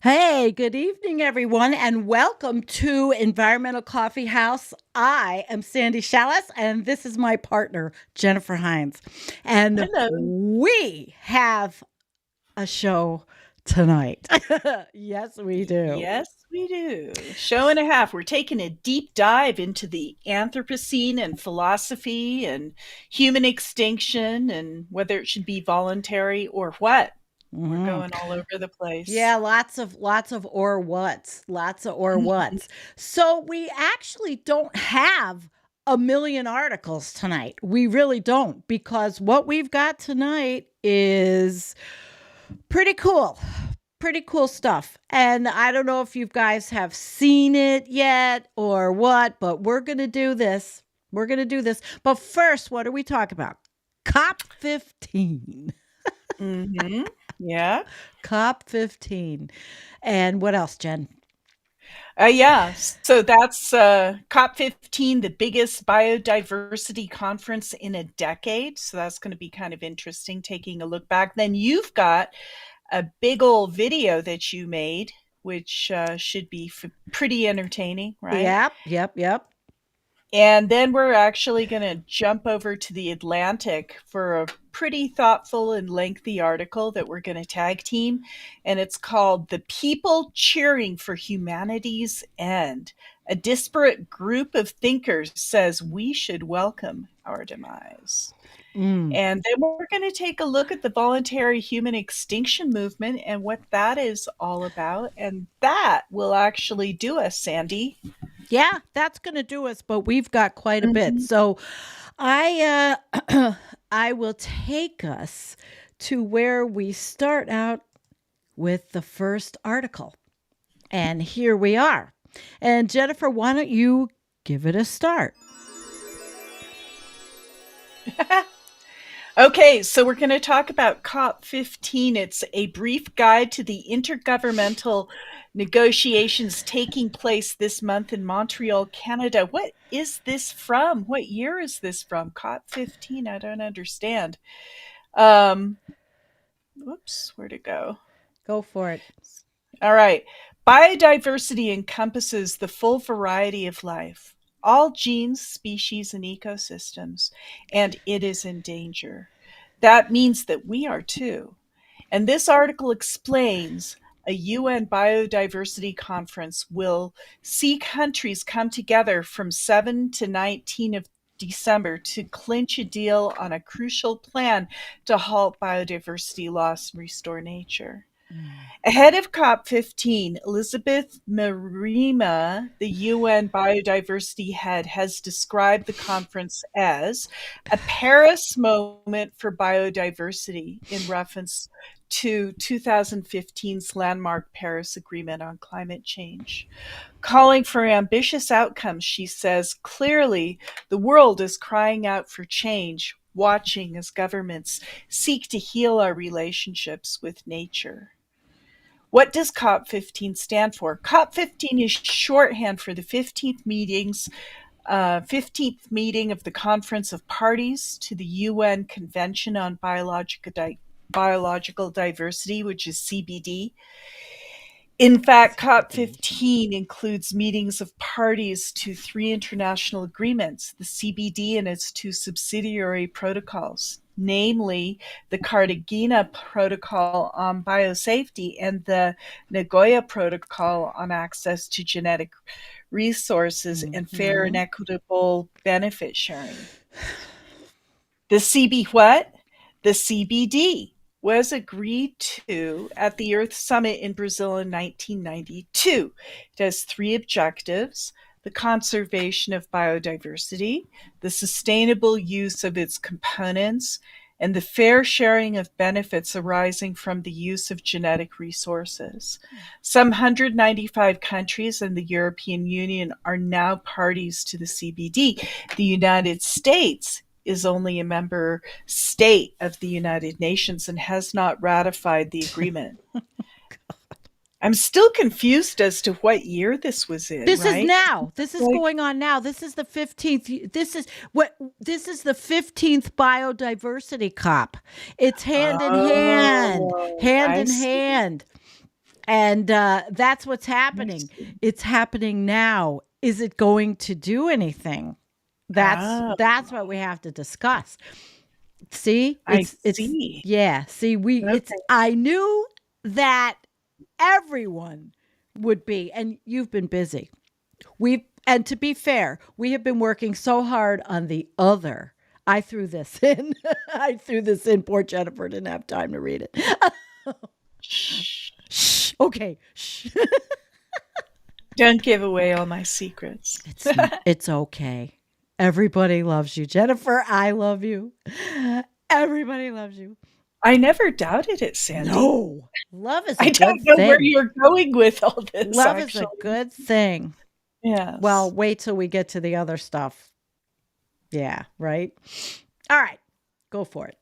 Hey, good evening, everyone, and welcome to Environmental Coffee House. I am Sandy Shallis, and this is my partner, Jennifer Hines. And Hello. we have a show tonight. Yes, we do. Yes, we do. Show and a half. We're taking a deep dive into the Anthropocene and philosophy and human extinction and whether it should be voluntary or what. We're Mhm. going all over the place. Yeah, lots of or whats, lots of or whats. So we actually don't have a million articles tonight. We really don't, because what we've got tonight is pretty cool. Pretty cool stuff. And I don't know if you guys have seen it yet or what, but we're going to do this. We're going to do this. But first, what do we talk about? COP 15. Mm-hmm. Yeah. COP 15. And what else, Jen? Yeah. So that's COP15, the biggest biodiversity conference in a decade. So that's going to be kind of interesting taking a look back. Then you've got a big old video that you made, which should be pretty entertaining, right? Yep. And then we're actually going to jump over to the Atlantic for a pretty thoughtful and lengthy article that we're going to tag team. And it's called The People Cheering for Humanity's End. A disparate group of thinkers says we should welcome our demise. Mm. And then we're going to take a look at the voluntary human extinction movement and what that is all about. And that will actually do us, Sandy. Yeah, that's going to do us, but we've got quite a bit. Mhm. So I will take us to where we start out with the first article. And here we are. And Jennifer, why don't you give it a start? Okay, so we're going to talk about COP15. It's a brief guide to the intergovernmental negotiations taking place this month in Montreal, Canada. What is this from? What year is this from? COP15? I don't understand. Um, Whoops, where'd it go? Go for it. All right. Biodiversity encompasses the full variety of life, all genes, species, and ecosystems, and it is in danger. That means that we are too. And this article explains a UN biodiversity conference will see countries come together from 7 to 19 of December to clinch a deal on a crucial plan to halt biodiversity loss and restore nature. Mm. Ahead of COP15, Elizabeth Marima, the UN biodiversity head, has described the conference as a Paris moment for biodiversity in reference to 2015's landmark Paris Agreement on climate change. Calling for ambitious outcomes, she says, clearly the world is crying out for change, watching as governments seek to heal our relationships with nature. What does COP15 stand for? COP15 is shorthand for the 15th meeting of the Conference of Parties to the UN Convention on Biological Diversity, which is CBD. In fact, CBD. COP15 includes meetings of parties to three international agreements, the CBD and its two subsidiary protocols, namely the Cartagena Protocol on Biosafety and the Nagoya Protocol on Access to Genetic Resources and Fair and Mhm. Equitable Benefit Sharing. The CB what? The CBD was agreed to at the Earth Summit in Brazil in 1992. It has three objectives: the conservation of biodiversity, the sustainable use of its components, and the fair sharing of benefits arising from the use of genetic resources. Some 195 countries in the European Union are now parties to the CBD. The United States is only a member state of the United Nations and has not ratified the agreement. I'm still confused as to what year this was in, This is right? now. This is Like, going on now. This is the 15th. This is the 15th biodiversity COP. It's hand in hand. oh, Hand I in see. hand. And that's what's I happening. see. It's happening now. Is it going to do anything? Ah, That's what we have to discuss. See, I it's see. yeah. See, we it's. Okay. I knew that everyone would be, and you've been busy. And to be fair, we have been working so hard on the other. I threw this in. I threw this in. Poor Jennifer didn't have time to read it. Shh. Shh. Okay. Shh. Don't give away all my secrets. It's okay. Everybody loves you, Jennifer. I love you. Everybody loves you. I never doubted it, Sandy. No, love is a I good don't know where thing. you're going with all this, Love is a actually. good thing. Well, Yes. wait till we get to the other stuff. Yeah, right? All right, go for it.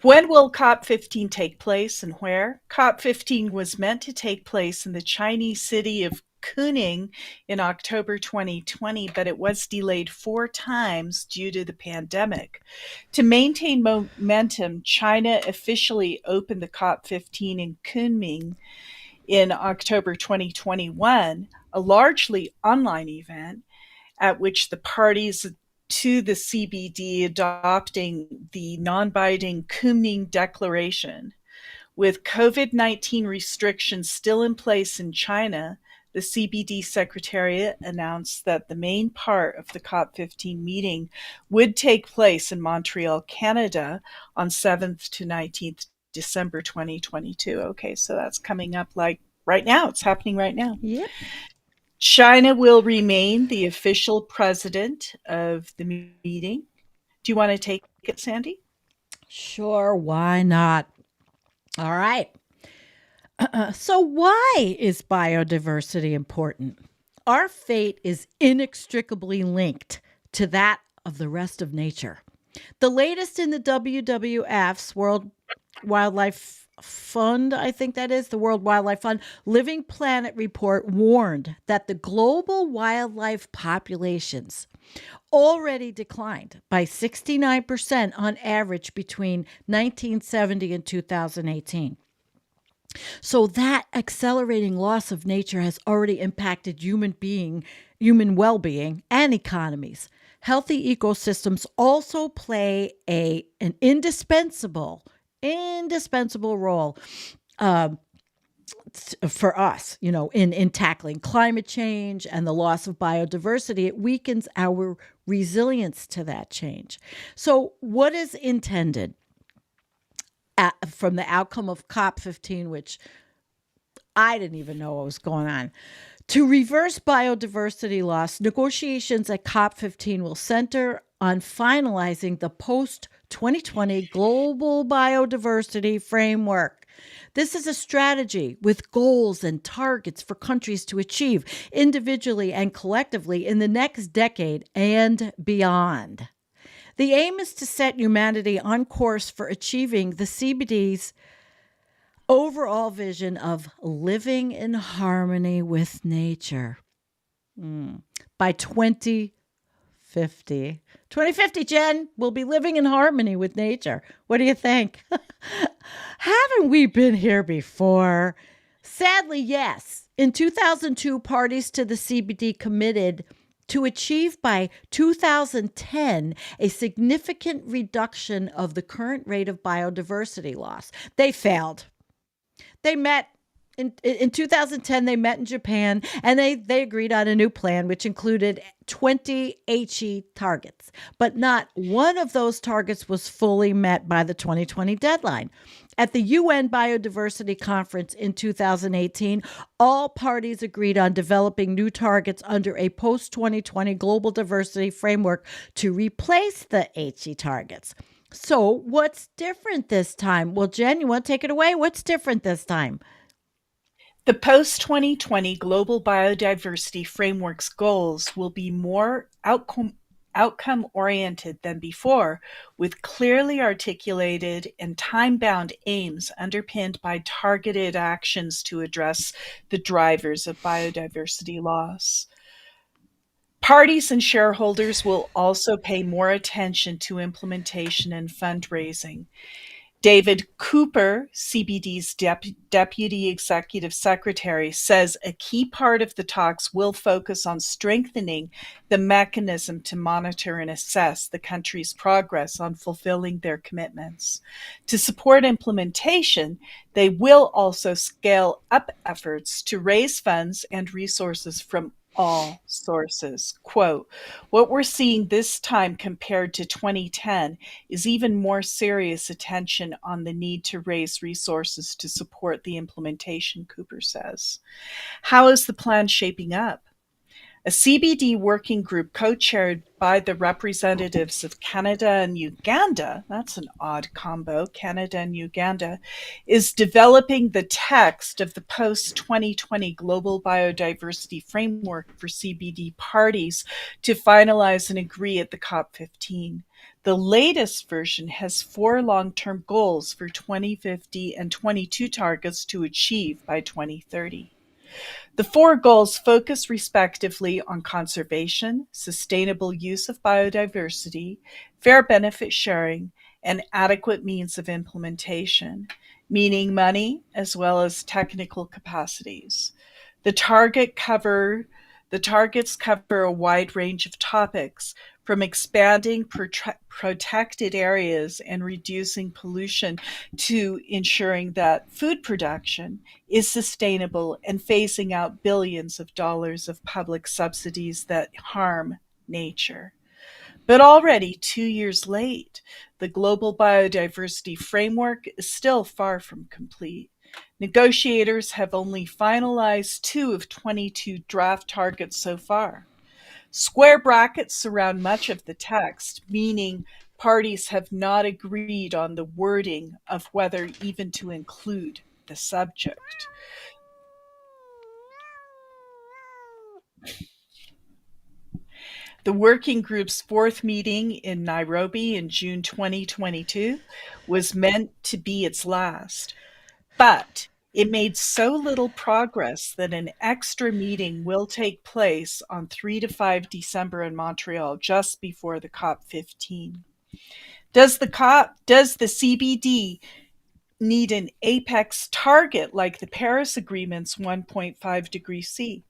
When will COP15 take place and where? COP15 was meant to take place in the Chinese city of Kunming in October 2020, but it was delayed 4 times due to the pandemic. To maintain momentum, China officially opened the COP15 in Kunming in October 2021, a largely online event at which the parties to the CBD adopting the non-binding Kunming Declaration. With COVID-19 restrictions still in place in China, the CBD Secretariat announced that the main part of the COP15 meeting would take place in Montreal, Canada on 7th to 19th December 2022. Okay, so that's coming up like right now. It's happening right now. Yep. China will remain the official president of the meeting. Do you want to take it, Sandy? Sure, why not? All right. So, why is biodiversity important? Our fate is inextricably linked to that of the rest of nature. The latest in the WWF's World Wildlife Fund, I think that is the World Wildlife Fund, Living Planet report warned that the global wildlife populations already declined by 69% on average between 1970 and 2018. So that accelerating loss of nature has already impacted human well-being and economies. Healthy ecosystems also play an indispensable role um, for us, in tackling climate change and the loss of biodiversity. It weakens our resilience to that change. So, what is intended from the outcome of COP15, which I didn't even know what was going on? To reverse biodiversity loss, negotiations at COP15 will center on finalizing the post 2020 global biodiversity framework. This is a strategy with goals and targets for countries to achieve individually and collectively in the next decade and beyond. The aim is to set humanity on course for achieving the CBD's overall vision of living in harmony with nature by 2050. 2050, Jen, we'll be living in harmony with nature. What do you think? Haven't we been here before? Sadly, yes. In 2002, parties to the CBD committed to achieve by 2010 a significant reduction of the current rate of biodiversity loss. They failed. They met in 2010. They met in Japan, and they agreed on a new plan which included 20 HE targets, but not one of those targets was fully met by the 2020 deadline. At the UN Biodiversity Conference in 2018, all parties agreed on developing new targets under a post-2020 global diversity framework to replace the HE targets. So, what's different this time? Well, Jen, you want to take it away? What's different this time? The post-2020 Global Biodiversity Framework's goals will be more outcome-oriented than before, with clearly articulated and time-bound aims underpinned by targeted actions to address the drivers of biodiversity loss. Parties and shareholders will also pay more attention to implementation and fundraising. David Cooper, CBD's Deputy Executive Secretary, says a key part of the talks will focus on strengthening the mechanism to monitor and assess the country's progress on fulfilling their commitments. To support implementation, they will also scale up efforts to raise funds and resources from all sources. Quote, what we're seeing this time compared to 2010 is even more serious attention on the need to raise resources to support the implementation, Cooper says. How is the plan shaping up? A CBD working group co-chaired by the representatives of Canada and Uganda, that's an odd combo, Canada and Uganda, is developing the text of the post-2020 Global Biodiversity Framework for CBD parties to finalize and agree at the COP15. The latest version has 4 long-term goals for 2050 and 22 targets to achieve by 2030. The 4 goals focus respectively on conservation, sustainable use of biodiversity, fair benefit sharing, and adequate means of implementation, meaning money as well as technical capacities. The targets cover a wide range of topics, from expanding protected areas and reducing pollution to ensuring that food production is sustainable and phasing out billions of dollars of public subsidies that harm nature. But already 2 years late, the Global Biodiversity Framework is still far from complete. Negotiators have only finalized 2 of 22 draft targets so far. Square brackets surround much of the text, meaning parties have not agreed on the wording of whether even to include the subject. The working group's 4th meeting in Nairobi in June 2022 was meant to be its last, but it made so little progress that an extra meeting will take place on 3 to 5 December in Montreal, just before the COP15. Does the CBD need an apex target like the Paris Agreement's 1.5 degrees C?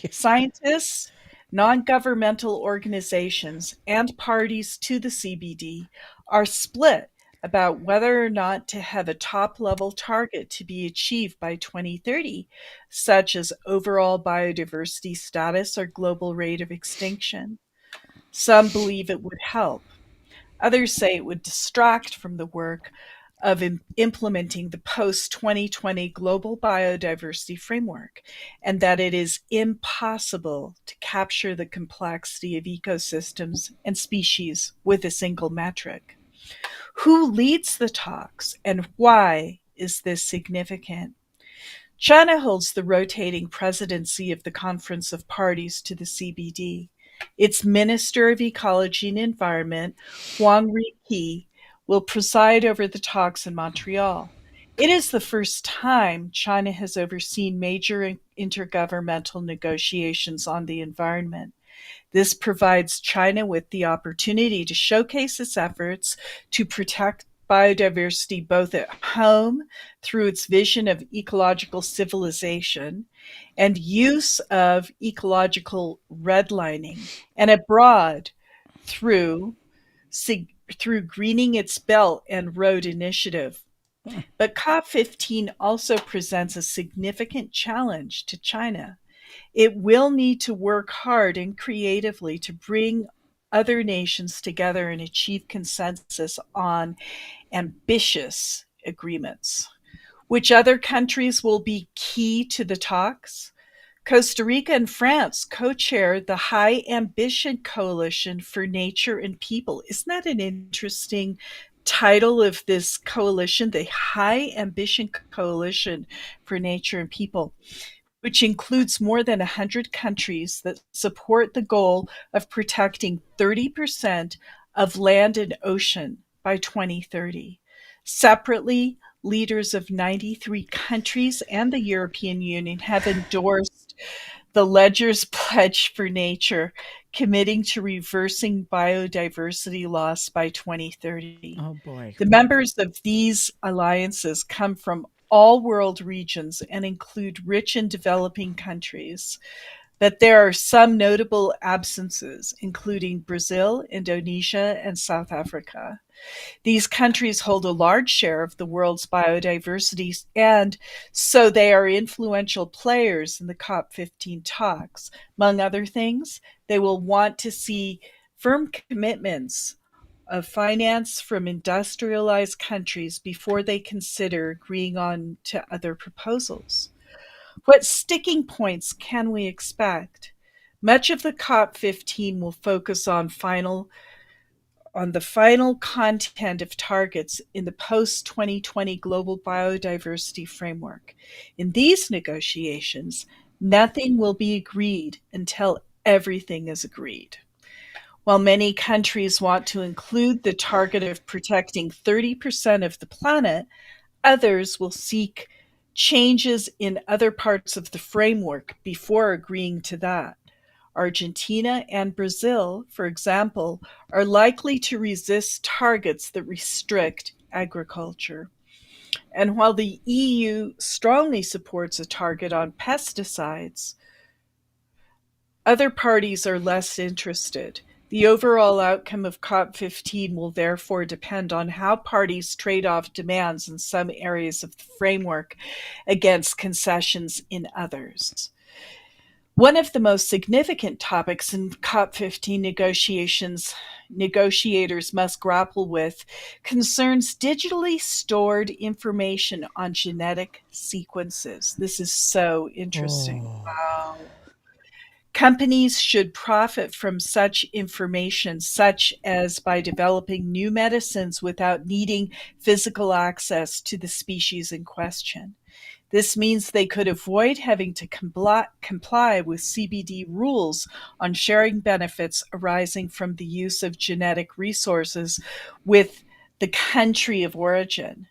Scientists, non-governmental organizations, and parties to the CBD are split about whether or not to have a top-level target to be achieved by 2030, such as overall biodiversity status or global rate of extinction. Some believe it would help. Others say it would distract from the work of implementing the post-2020 Global Biodiversity Framework, and that it is impossible to capture the complexity of ecosystems and species with a single metric. Who leads the talks, and why is this significant? China holds the rotating presidency of the Conference of Parties to the CBD. Its Minister of Ecology and Environment, Huang Riqi, will preside over the talks in Montreal. It is the first time China has overseen major intergovernmental negotiations on the environment. This provides China with the opportunity to showcase its efforts to protect biodiversity both at home through its vision of ecological civilization and use of ecological redlining, and abroad through greening its belt and road initiative. But COP15 also presents a significant challenge to China. It will need to work hard and creatively to bring other nations together and achieve consensus on ambitious agreements. Which other countries will be key to the talks? Costa Rica and France co-chair the High Ambition Coalition for Nature and People. Isn't that an interesting title of this coalition, the High Ambition Coalition for Nature and People, which includes more than 100 countries that support the goal of protecting 30% of land and ocean by 2030. Separately, leaders of 93 countries and the European Union have endorsed the Ledger's Pledge for Nature, committing to reversing biodiversity loss by 2030. Oh boy. The members of these alliances come from all world regions and include rich and developing countries. But there are some notable absences, including Brazil, Indonesia, and South Africa. These countries hold a large share of the world's biodiversity, and so they are influential players in the COP15 talks. Among other things, they will want to see firm commitments of finance from industrialized countries before they consider agreeing on to other proposals. What sticking points can we expect? Much of the COP15 will focus on the final content of targets in the post-2020 global biodiversity framework. In these negotiations, nothing will be agreed until everything is agreed. While many countries want to include the target of protecting 30% of the planet, others will seek changes in other parts of the framework before agreeing to that. Argentina and Brazil, for example, are likely to resist targets that restrict agriculture. And while the EU strongly supports a target on pesticides, other parties are less interested. The overall outcome of COP15 will therefore depend on how parties trade off demands in some areas of the framework against concessions in others. One of the most significant topics in COP15 negotiators must grapple with concerns digitally stored information on genetic sequences. This is so interesting. Oh. Wow. Companies should profit from such information, such as by developing new medicines without needing physical access to the species in question. This means they could avoid having to comply with CBD rules on sharing benefits arising from the use of genetic resources with the country of origin.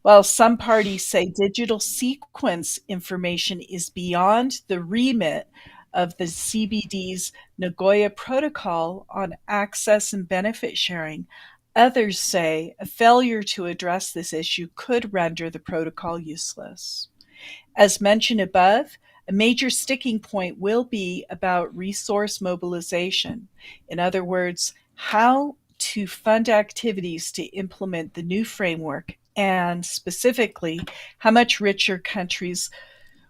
While some parties say digital sequence information is beyond the remit of the CBD's Nagoya Protocol on access and benefit sharing, others say a failure to address this issue could render the protocol useless. As mentioned above, a major sticking point will be about resource mobilization. In other words, how to fund activities to implement the new framework, and specifically, how much richer countries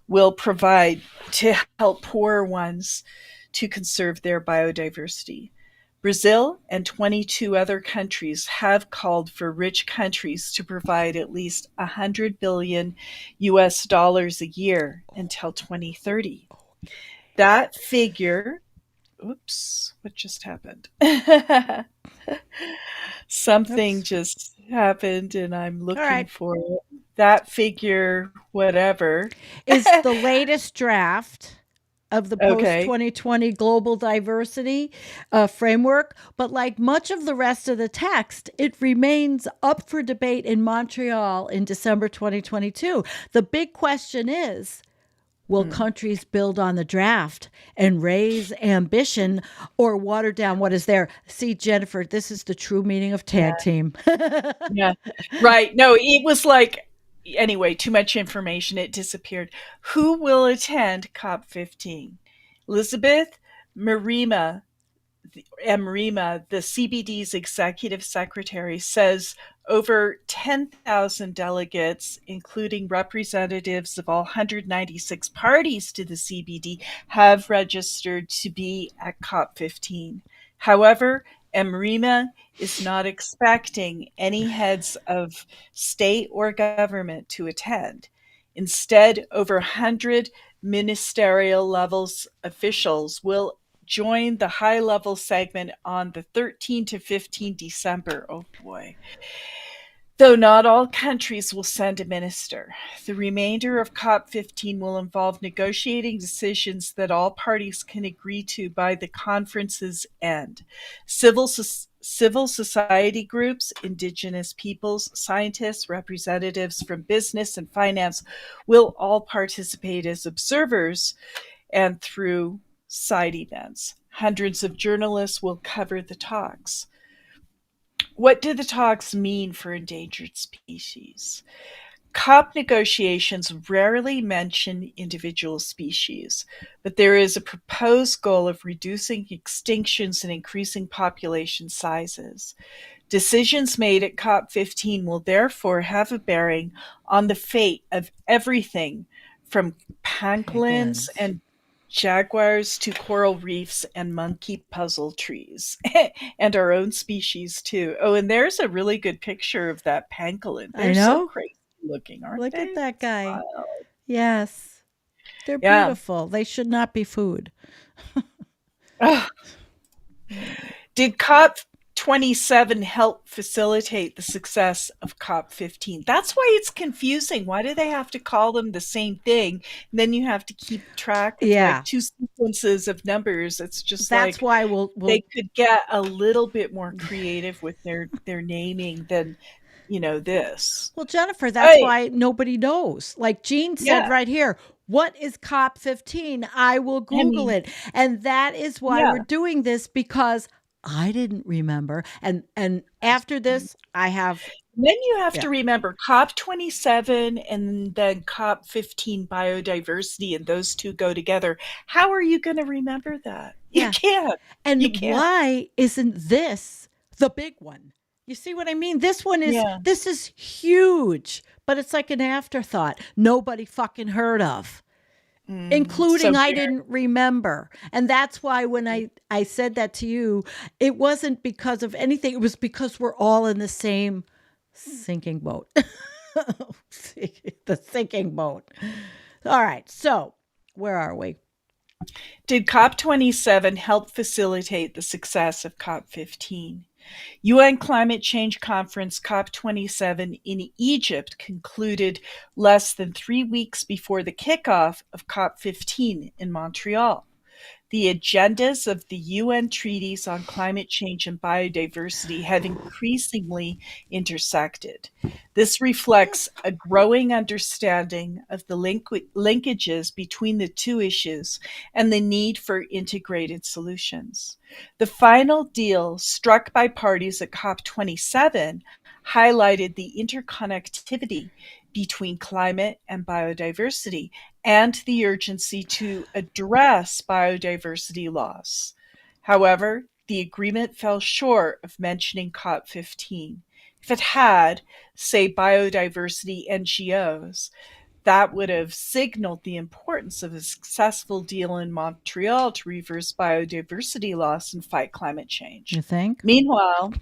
will provide to help poorer ones to conserve their biodiversity. Brazil and 22 other countries have called for rich countries to provide at least 100 billion US dollars a year until 2030. That figure, oops, what just happened? Something Oops. just happened and I'm All looking right. for it. That figure, whatever. Is the latest draft of the post Okay. 2020 global diversity framework. But like much of the rest of the text, it remains up for debate in Montreal in December 2022. The big question is, will countries build on the draft and raise ambition or water down what is there? See, Jennifer, this is the true meaning of tag team. Yeah. Right. No, it was like, anyway, too much information. It disappeared. Who will attend COP15? Elizabeth Marima, Mrima, the CBD's executive secretary, says over 10,000 delegates, including representatives of all 196 parties to the CBD, have registered to be at COP15. However, Mrima is not expecting any heads of state or government to attend. Instead, over 100 ministerial levels officials will join the high level segment on the 13 to 15 December. Oh boy. Though not all countries will send a minister, the remainder of COP15 will involve negotiating decisions that all parties can agree to by the conference's end. Civil society groups, indigenous peoples, scientists, representatives from business and finance will all participate as observers and through side events. Hundreds of journalists will cover the talks. What do the talks mean for endangered species? COP negotiations rarely mention individual species, but there is a proposed goal of reducing extinctions and increasing population sizes. Decisions made at COP15 will therefore have a bearing on the fate of everything from pangolins Pangolins. and jaguars to coral reefs and monkey puzzle trees, and our own species too. Oh, and there's a really good picture of that pangolin. I They're so know. crazy looking, aren't Look at they? that It's guy. wild. Yes. They're Yeah. beautiful. They should not be food. Ugh. Did COP27 help facilitate the success of COP15? That's why it's confusing. Why do they have to call them the same thing? And then you have to keep track of like Yeah. two sequences of numbers. It's just That's like why we'll they could get a little bit more creative with their naming than this. Well, Jennifer, that's Hey, why nobody knows. Like Jean said yeah. right here, what is COP15? I will I Google mean, it. And that is why we're yeah. doing this because I didn't remember. And after this, I have Then you have yeah. to remember COP27 and then COP15 biodiversity, and those two go together. How are you going to remember that? You Yeah. can't. You And can't. why isn't this the big one? You see what I mean? Yeah. This is huge, but it's like an afterthought. Nobody fucking heard of. So Including I fair. didn't remember. And that's why when I said that to you, it wasn't because of anything. It was because we're all in the same sinking boat. The sinking boat. All right. So where are we? Did COP27 help facilitate the success of COP15? UN Climate Change Conference COP27 in Egypt concluded less than 3 weeks before the kickoff of COP15 in Montreal. The agendas of the UN treaties on climate change and biodiversity have increasingly intersected. This reflects a growing understanding of the linkages between the two issues and the need for integrated solutions. The final deal struck by parties at COP27 highlighted the interconnectivity between climate and biodiversity and the urgency to address biodiversity loss. However, the agreement fell short of mentioning COP15. If it had, say, biodiversity NGOs, that would have signaled the importance of a successful deal in Montreal to reverse biodiversity loss and fight climate change. You think? Meanwhile,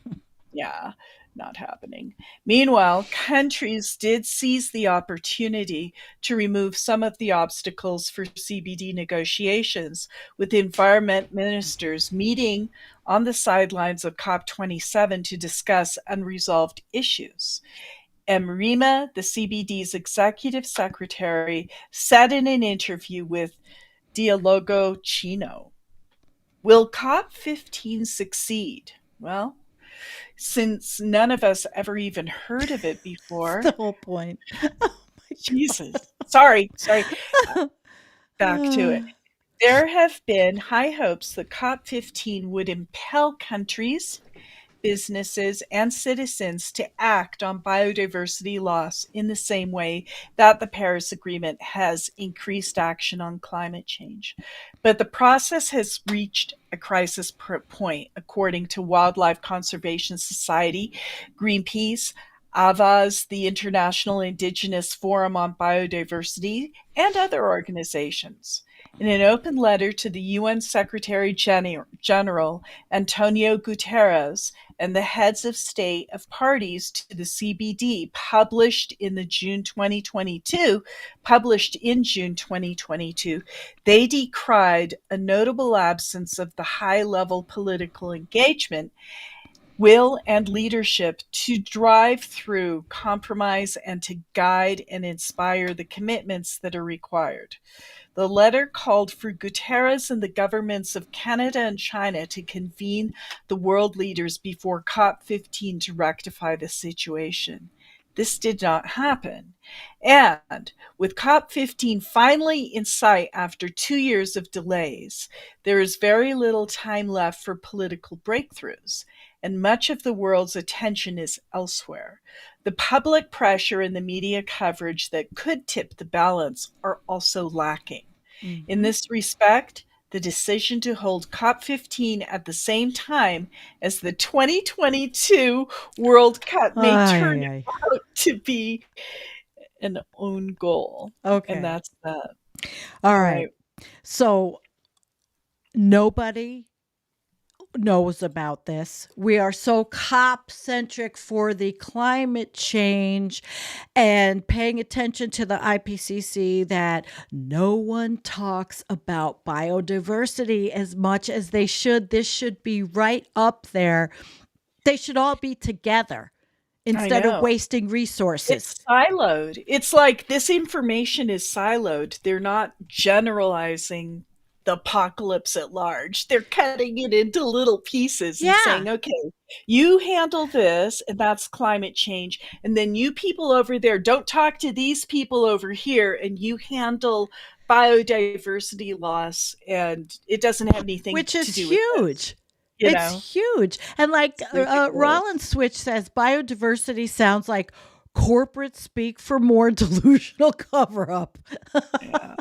yeah, not happening. Meanwhile, countries did seize the opportunity to remove some of the obstacles for CBD negotiations, with environment ministers meeting on the sidelines of COP27 to discuss unresolved issues. Emrima, the CBD's executive secretary, said in an interview with Dialogo Chino, "Will COP15 succeed? Well, since none of us ever even heard of it That's before." the whole point. Oh my Jesus. Sorry. God. Back to it. There have been high hopes that COP15 would impel countries, businesses, and citizens to act on biodiversity loss in the same way that the Paris Agreement has increased action on climate change. But the process has reached a crisis point, according to Wildlife Conservation Society, Greenpeace, AVAS, the International Indigenous Forum on Biodiversity, and other organizations. In an open letter to the UN Secretary General Antonio Guterres and the heads of state of parties to the CBD, published in June 2022, they decried a notable absence of the high-level political engagement, will, and leadership to drive through compromise and to guide and inspire the commitments that are required. The letter called for Guterres and the governments of Canada and China to convene the world leaders before COP15 to rectify the situation. this did not happen. And with COP15 finally in sight after 2 years of delays, there is very little time left for political breakthroughs, and much of the world's attention is elsewhere. The public pressure and the media coverage that could tip the balance are also lacking. In this respect, the decision to hold COP15 at the same time as the 2022 World Cup may turn out to be an own goal. Okay. And that's that. All right. So nobody knows about this. We are so COP centric for the climate change and paying attention to the IPCC that no one talks about biodiversity as much as they should. This should be right up there. They should all be together instead of wasting resources. It's siloed. It's like this information is siloed. They're not generalizing the apocalypse at large. They're cutting it into little pieces and saying, okay, you handle this, and that's climate change. And then you people over there, don't talk to these people over here, and you handle biodiversity loss, and it doesn't have anything to do with this. Which is huge. It's huge. And like Rollins Switch says, biodiversity sounds like corporate speak for more delusional cover-up. Yeah,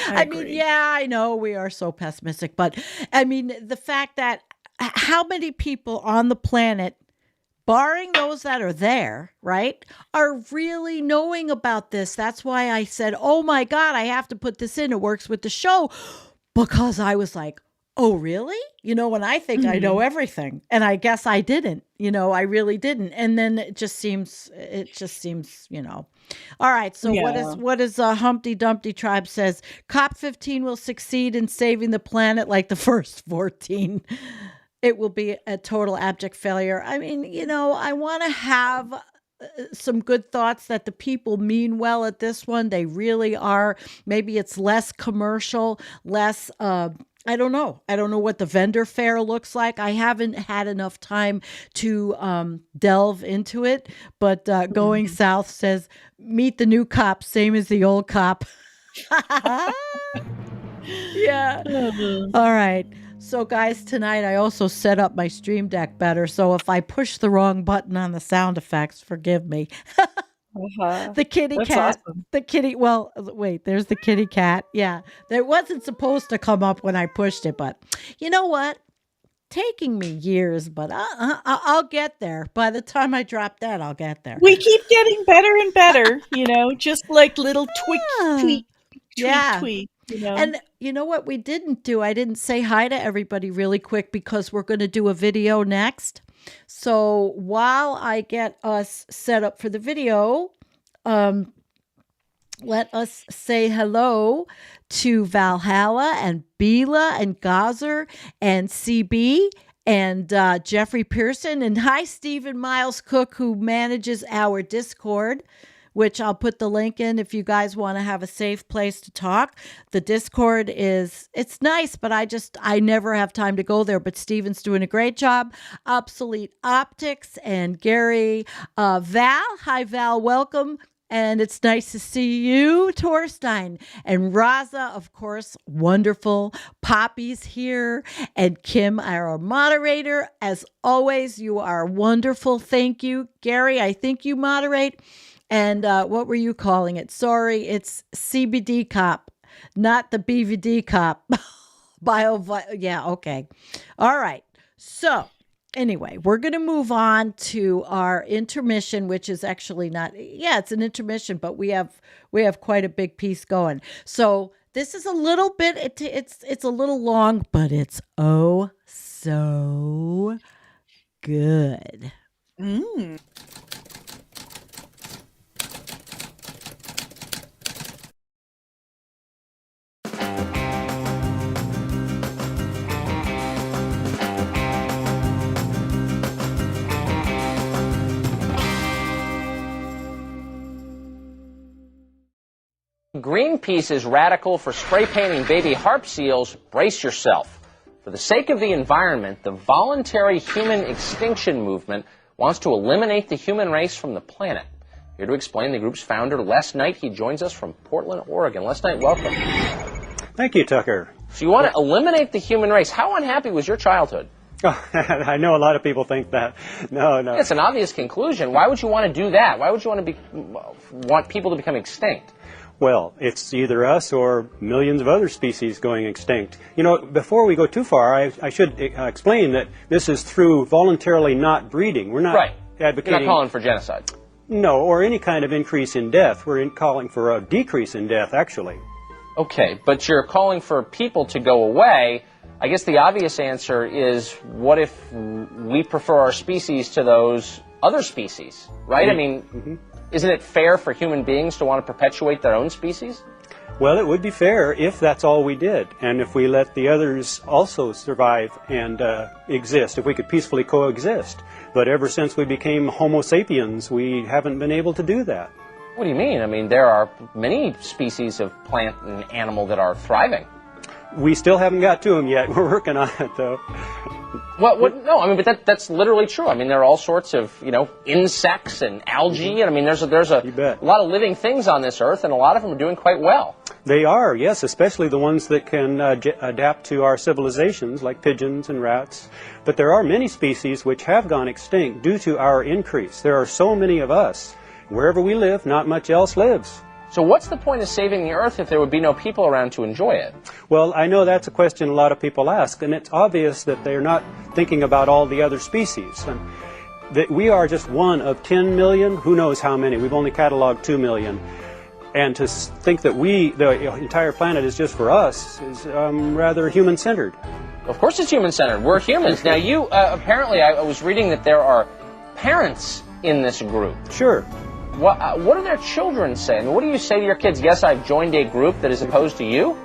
I mean, I know we are so pessimistic, but I mean, the fact that how many people on the planet, barring those that are there, right, are really knowing about this. That's why I said, oh my God, I have to put this in. It works with the show, because I was like, oh, really? You know, when I think I know everything, and I guess I didn't, you know, I really didn't. And then it just seems, you know. All right. So what is Humpty Dumpty Tribe says? COP15 will succeed in saving the planet like the first 14. It will be a total abject failure. I mean, you know, I want to have some good thoughts that the people mean well at this one. They really are. Maybe it's less commercial, less, I don't know. I don't know what the vendor fair looks like. I haven't had enough time to delve into it. But Going South says, meet the new cop, same as the old cop. Yeah. All right. So guys, tonight I also set up my Stream Deck better. So if I push the wrong button on the sound effects, forgive me. The kitty cat. Awesome. The kitty. Well, wait, there's the kitty cat. Yeah. That wasn't supposed to come up when I pushed it, but you know what? Taking me years, but I'll get there. By the time I drop that, I'll get there. We keep getting better and better, you know, just like little tweak, you know. And you know what we didn't do? I didn't say hi to everybody really quick because we're going to do a video next. So while I get us set up for the video, let us say hello to Valhalla and Bila and Gazer and CB and Jeffrey Pearson. And hi, Stephen Miles Cook, who manages our Discord, which I'll put the link in if you guys want to have a safe place to talk. The Discord it's nice, but I never have time to go there. But Steven's doing a great job. Obsolete Optics and Gary, Val. Hi, Val. Welcome. And it's nice to see you, Torstein. And Raza, of course, wonderful. Poppy's here. And Kim, our moderator. As always, you are wonderful. Thank you. Gary, I think you moderate. And what were you calling it? Sorry, it's CBD cop, not the BVD cop. Yeah, okay. All right. So anyway, we're going to move on to our intermission, which is actually not, it's an intermission, but we have quite a big piece going. So this is a little bit, it's a little long, but it's oh so good. Greenpeace is radical for spray painting baby harp seals. Brace yourself. For the sake of the environment, the Voluntary Human Extinction movement wants to eliminate the human race from the planet. Here to explain, the group's founder, Les Knight. He joins us from Portland, Oregon. Les Knight, welcome. Thank you, Tucker. So you want to eliminate the human race. How unhappy was your childhood? Oh, I know a lot of people think that. No. It's an obvious conclusion. Why would you want to do that? Why would you want people to become extinct? Well, it's either us or millions of other species going extinct. You know, before we go too far, I should explain that this is through voluntarily not breeding. We're not advocating... You're not calling for genocide. No, or any kind of increase in death. We're calling for a decrease in death, actually. Okay, but you're calling for people to go away. I guess the obvious answer is, what if we prefer our species to those other species, right? I mean, isn't it fair for human beings to want to perpetuate their own species? Well, it would be fair if that's all we did, and if we let the others also survive and exist, if we could peacefully coexist. But ever since we became Homo sapiens, we haven't been able to do that. What do you mean? I mean, there are many species of plant and animal that are thriving. We still haven't got to them yet. We're working on it, though. No, I mean, but that's literally true. I mean, there are all sorts of, insects and algae, and I mean, there's a lot of living things on this earth, and a lot of them are doing quite well. They are, yes, especially the ones that can adapt to our civilizations, like pigeons and rats. But there are many species which have gone extinct due to our increase. There are so many of us. Wherever we live, not much else lives. So what's the point of saving the earth if there would be no people around to enjoy it? Well, I know that's a question a lot of people ask, and it's obvious that they're not thinking about all the other species. And that we are just one of 10 million, who knows how many. We've only cataloged 2 million. And to think that the entire planet is just for us is rather human-centered. Of course it's human-centered. We're humans. Now you, apparently I was reading that there are parents in this group. Sure. What do their children say? I mean, what do you say to your kids? Yes, I've joined a group that is opposed to you?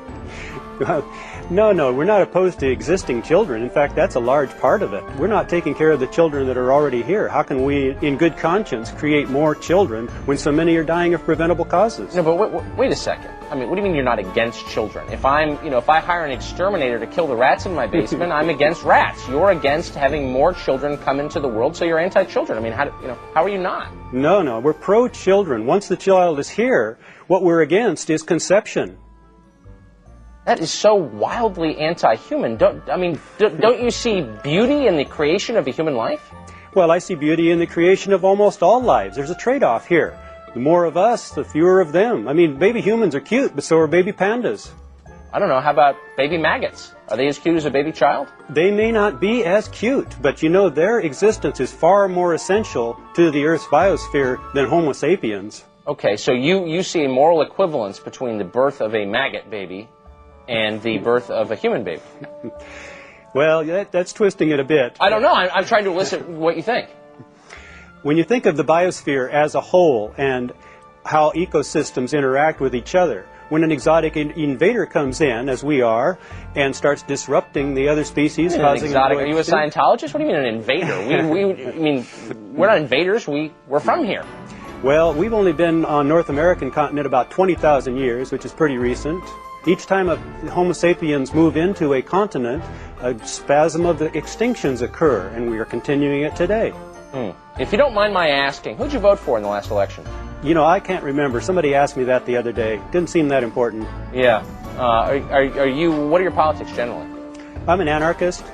No, we're not opposed to existing children. In fact, that's a large part of it. We're not taking care of the children that are already here. How can we, in good conscience, create more children when so many are dying of preventable causes? No, but wait a second. I mean, what do you mean you're not against children? If if I hire an exterminator to kill the rats in my basement, I'm against rats. You're against having more children come into the world, so you're anti-children. I mean, how are you not? No, we're pro-children. Once the child is here, what we're against is conception. That is so wildly anti-human. Don't you see beauty in the creation of a human life? Well, I see beauty in the creation of almost all lives. There's a trade-off here. The more of us, the fewer of them. I mean, baby humans are cute, but so are baby pandas. I don't know. How about baby maggots? Are they as cute as a baby child? They may not be as cute, but their existence is far more essential to the Earth's biosphere than Homo sapiens. Okay, so you see a moral equivalence between the birth of a maggot baby and the birth of a human baby. Well, that's twisting it a bit. I don't know. I'm trying to elicit what you think. When you think of the biosphere as a whole and how ecosystems interact with each other, when an exotic invader comes in, as we are, and starts disrupting the other species, causing exotic. Are you a Scientologist? What do you mean an invader? We're not invaders. We're from here. Well, we've only been on North American continent about 20,000 years, which is pretty recent. Each time Homo sapiens move into a continent, a spasm of the extinctions occur, and we are continuing it today. If you don't mind my asking, who'd you vote for in the last election? I can't remember. Somebody asked me that the other day. Didn't seem that important. Yeah. What are your politics generally? I'm an anarchist.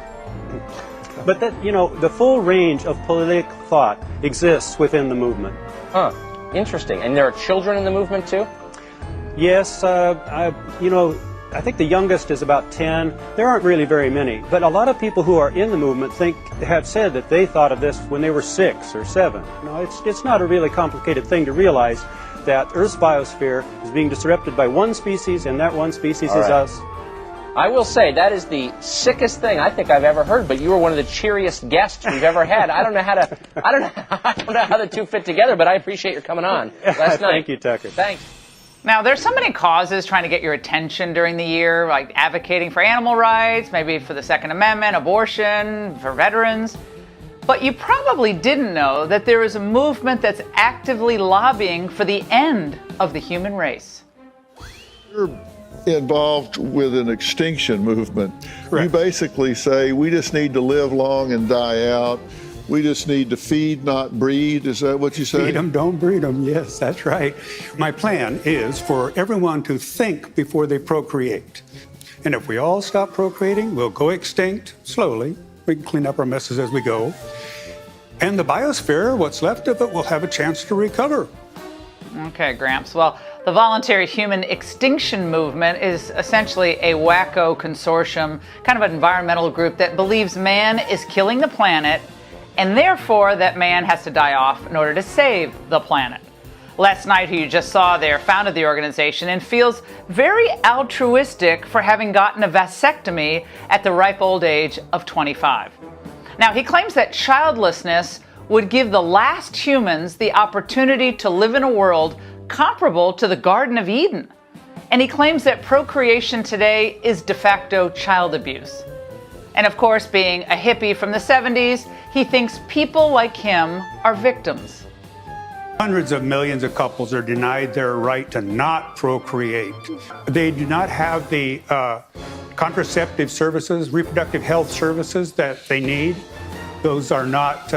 But the full range of political thought exists within the movement. Huh. Interesting. And there are children in the movement too? Yes, I think the youngest is about 10. There aren't really very many, but a lot of people who are in the movement have said that they thought of this when they were 6 or 7. It's not a really complicated thing to realize that Earth's biosphere is being disrupted by one species, and that one species is us. I will say that is the sickest thing I think I've ever heard, but you were one of the cheeriest guests we've ever had. I don't know how the two fit together, but I appreciate your coming on last night. Thank you, Tucker. Thanks. Now, there's so many causes trying to get your attention during the year, like advocating for animal rights, maybe for the Second Amendment, abortion, for veterans. But you probably didn't know that there is a movement that's actively lobbying for the end of the human race. You're involved with an extinction movement. Correct. You basically say we just need to live long and die out. we just need to feed, not breed. Is that what you say? Feed them, don't breed them. Yes, that's right. My plan is for everyone to think before they procreate. And if we all stop procreating, we'll go extinct slowly. We can clean up our messes as we go. And the biosphere, what's left of it, will have a chance to recover. Okay, Gramps. Well, the Voluntary Human Extinction Movement is essentially a wacko consortium, kind of an environmental group that believes man is killing the planet, and therefore that man has to die off in order to save the planet. Les Knight, who you just saw there, founded the organization and feels very altruistic for having gotten a vasectomy at the ripe old age of 25. Now, he claims that childlessness would give the last humans the opportunity to live in a world comparable to the Garden of Eden. And he claims that procreation today is de facto child abuse. And of course, being a hippie from the 70s, he thinks people like him are victims. Hundreds of millions of couples are denied their right to not procreate. They do not have the contraceptive services, reproductive health services that they need. Those are not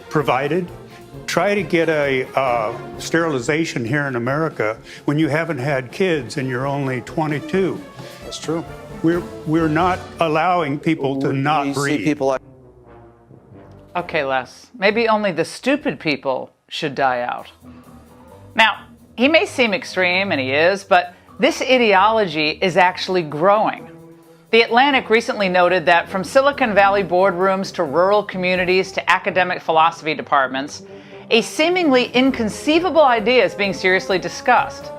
provided. Try to get a sterilization here in America when you haven't had kids and you're only 22. That's true. We're not allowing people to not breed. Okay, Les, maybe only the stupid people should die out. Now, he may seem extreme, and he is, but this ideology is actually growing. The Atlantic recently noted that from Silicon Valley boardrooms to rural communities to academic philosophy departments, a seemingly inconceivable idea is being seriously discussed: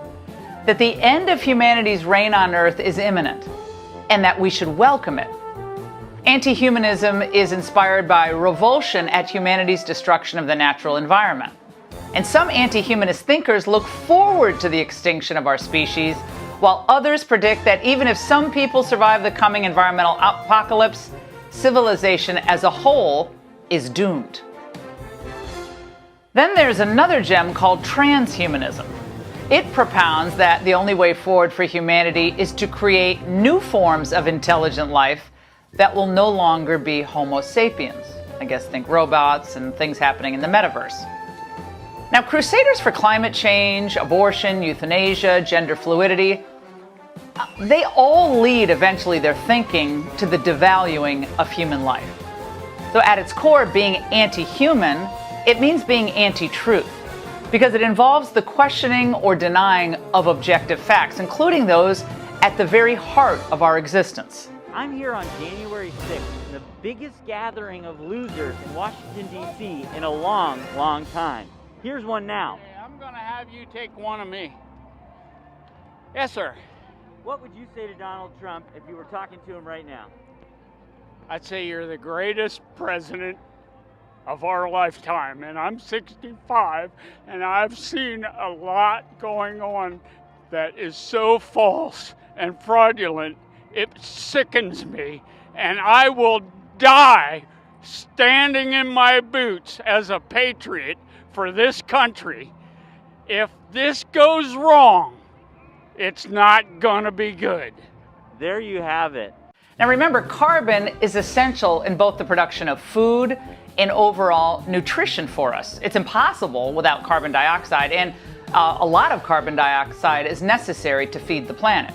that the end of humanity's reign on Earth is imminent, and that we should welcome it. Anti-humanism is inspired by revulsion at humanity's destruction of the natural environment. And some anti-humanist thinkers look forward to the extinction of our species, while others predict that even if some people survive the coming environmental apocalypse, civilization as a whole is doomed. Then there's another gem called transhumanism. It propounds that the only way forward for humanity is to create new forms of intelligent life that will no longer be Homo sapiens. I guess think robots and things happening in the metaverse. Now, crusaders for climate change, abortion, euthanasia, gender fluidity, they all lead eventually their thinking to the devaluing of human life. So at its core, being anti-human, it means being anti-truth, because it involves the questioning or denying of objective facts, including those at the very heart of our existence. I'm here on January 6th, the biggest gathering of losers in Washington, D.C. in a long, long time. Here's one now. Hey, I'm gonna have you take one of me. Yes, sir. What would you say to Donald Trump if you were talking to him right now? I'd say you're the greatest president of our lifetime, and I'm 65, and I've seen a lot going on that is so false and fraudulent, it sickens me, and I will die standing in my boots as a patriot for this country. If this goes wrong, it's not gonna be good. There you have it. Now remember, carbon is essential in both the production of food and overall nutrition for us. It's impossible without carbon dioxide, and a lot of carbon dioxide is necessary to feed the planet.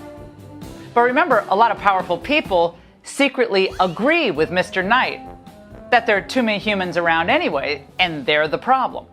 But remember, a lot of powerful people secretly agree with Mr. Knight that there are too many humans around anyway, and they're the problem.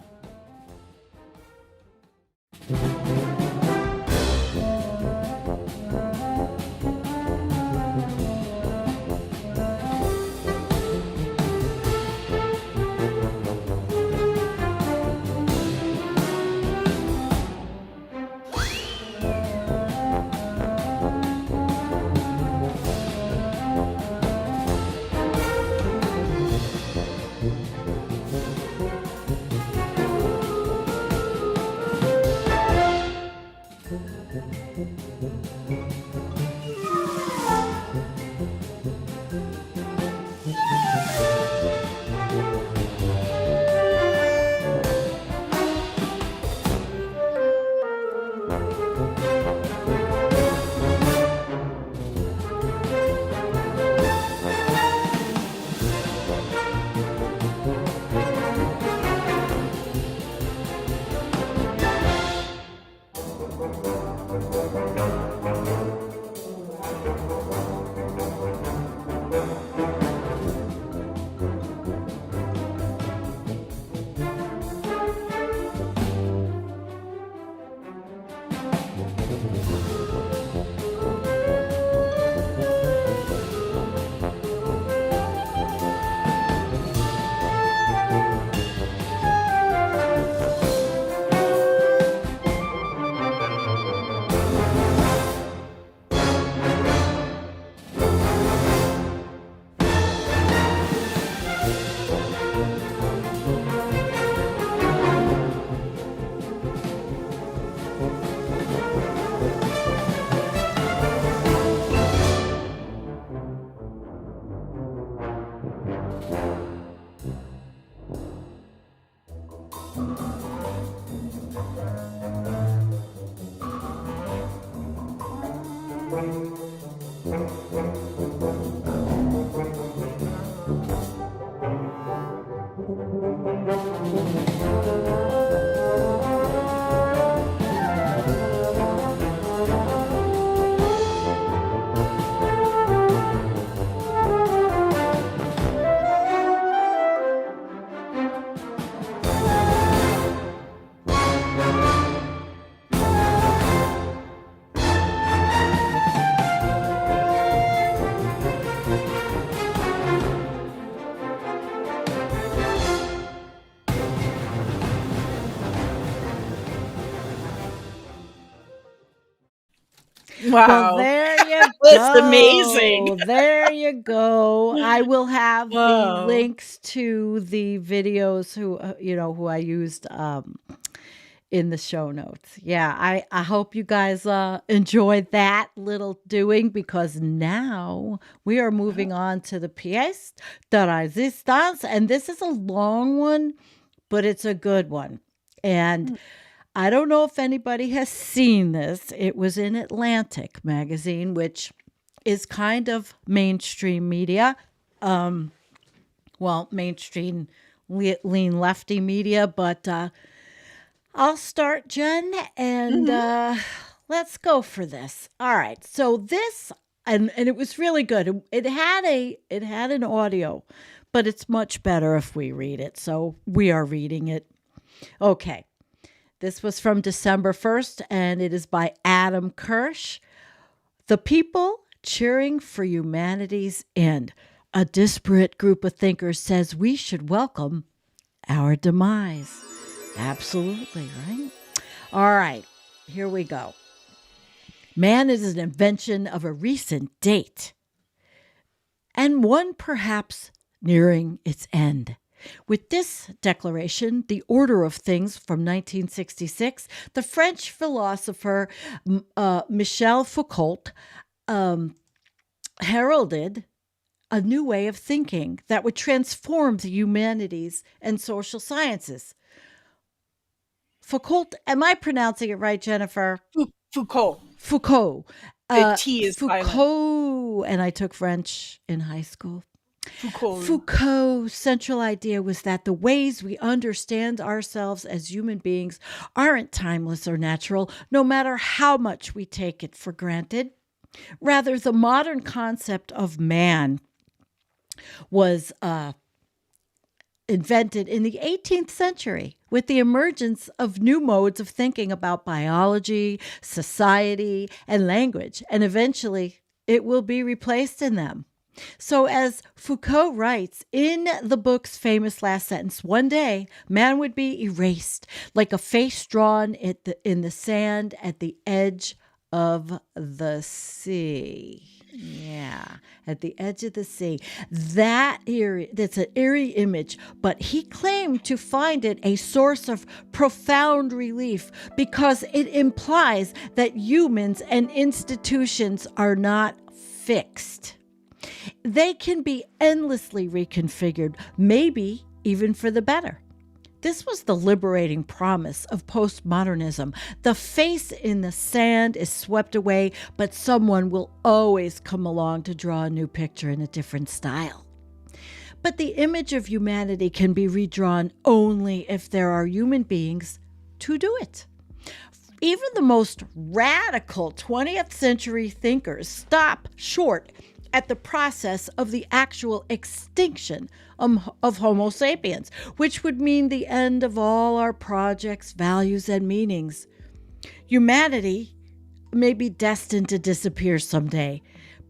Wow. Well, there you go. That's amazing. There you go. I will have the Whoa. links to the videos who I used in the show notes. Yeah, I hope you guys enjoyed that little doing, because now we are moving on to the pièce de résistance, and this is a long one, but it's a good one. And I don't know if anybody has seen this. It was in Atlantic magazine, which is kind of mainstream media. Mainstream lean lefty media, but I'll start, Jen, and let's go for this. All right. So this, and it was really good. It had an audio, but it's much better if we read it. So we are reading it. Okay. This was from December 1st, and it is by Adam Kirsch. The People Cheering for Humanity's End. A disparate group of thinkers says we should welcome our demise. Absolutely, right? All right, here we go. Man is an invention of a recent date, and one perhaps nearing its end. With this declaration, The Order of Things from 1966, the French philosopher Michel Foucault heralded a new way of thinking that would transform the humanities and social sciences. Foucault, am I pronouncing it right, Jennifer? Foucault. Foucault. The T is Foucault, and I took French in high school. Foucault's central idea was that the ways we understand ourselves as human beings aren't timeless or natural, no matter how much we take it for granted. Rather, the modern concept of man was invented in the 18th century with the emergence of new modes of thinking about biology, society, and language, and eventually it will be replaced in them. So as Foucault writes in the book's famous last sentence, one day man would be erased like a face drawn in the sand at the edge of the sea. Yeah, at the edge of the sea. That's an eerie image, but he claimed to find it a source of profound relief because it implies that humans and institutions are not fixed. They can be endlessly reconfigured, maybe even for the better. This was the liberating promise of postmodernism. The face in the sand is swept away, but someone will always come along to draw a new picture in a different style. But the image of humanity can be redrawn only if there are human beings to do it. Even the most radical 20th century thinkers stop short at the process of the actual extinction of Homo sapiens, which would mean the end of all our projects, values, and meanings. Humanity may be destined to disappear someday,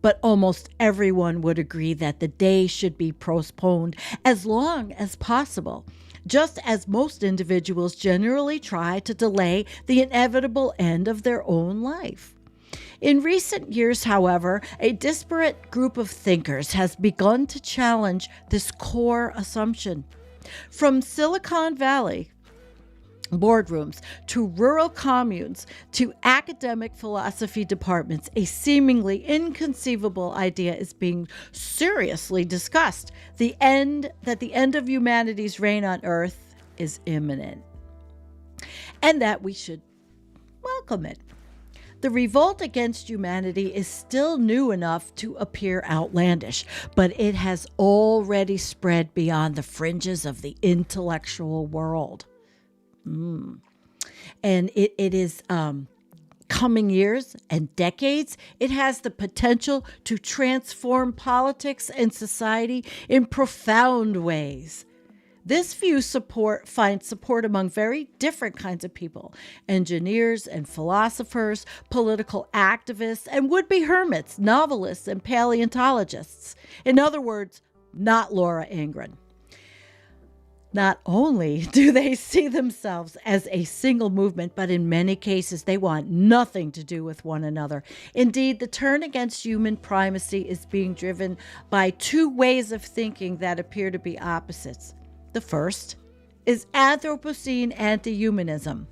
but almost everyone would agree that the day should be postponed as long as possible, just as most individuals generally try to delay the inevitable end of their own life. In recent years, however, a disparate group of thinkers has begun to challenge this core assumption. From Silicon Valley boardrooms to rural communes to academic philosophy departments, a seemingly inconceivable idea is being seriously discussed: the end of humanity's reign on Earth is imminent, and that we should welcome it. The revolt against humanity is still new enough to appear outlandish, but it has already spread beyond the fringes of the intellectual world. And it is coming years and decades, it has the potential to transform politics and society in profound ways. This view finds support among very different kinds of people: engineers and philosophers, political activists, and would-be hermits, novelists, and paleontologists. In other words, not Laura Ingraham. Not only do they see themselves as a single movement, but in many cases they want nothing to do with one another. Indeed, the turn against human primacy is being driven by two ways of thinking that appear to be opposites. The first is Anthropocene Anti Humanism,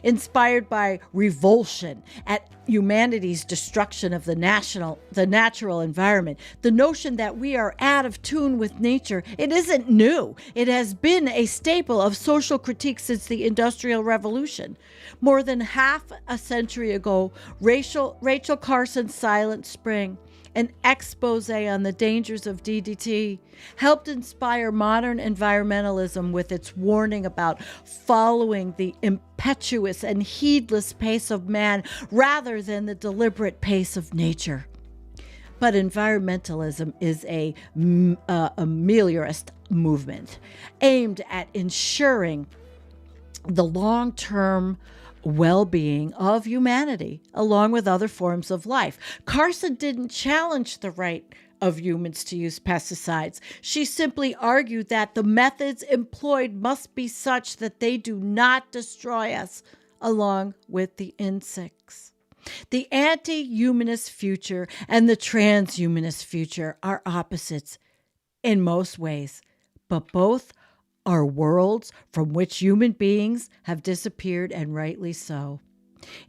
inspired by revulsion at humanity's destruction of the natural environment. The notion that we are out of tune with nature, it isn't new. It has been a staple of social critique since the Industrial Revolution. More than half a century ago, Rachel Carson's Silent Spring, an expose on the dangers of DDT, helped inspire modern environmentalism with its warning about following the impetuous and heedless pace of man rather than the deliberate pace of nature. But environmentalism is a meliorist movement aimed at ensuring the long-term well-being of humanity, along with other forms of life. Carson didn't challenge the right of humans to use pesticides. She simply argued that the methods employed must be such that they do not destroy us, along with the insects. The anti-humanist future and the transhumanist future are opposites in most ways, but both are worlds from which human beings have disappeared, and rightly so.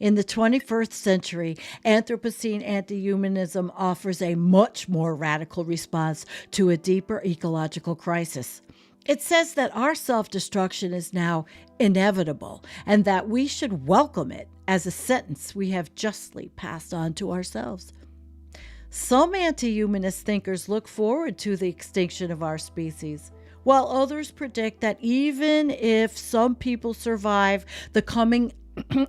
In the 21st century, Anthropocene Anti-Humanism offers a much more radical response to a deeper ecological crisis. It says that our self-destruction is now inevitable and that we should welcome it as a sentence we have justly passed on to ourselves. Some anti-humanist thinkers look forward to the extinction of our species, while others predict that even if some people survive the coming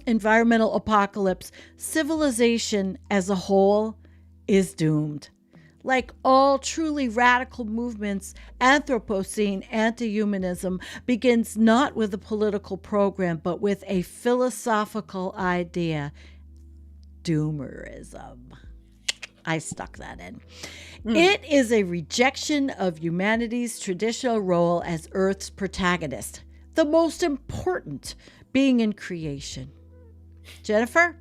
environmental apocalypse, civilization as a whole is doomed. Like all truly radical movements, Anthropocene Anti-Humanism begins not with a political program, but with a philosophical idea: doomerism. I stuck that in. It is a rejection of humanity's traditional role as Earth's protagonist, the most important being in creation. Jennifer?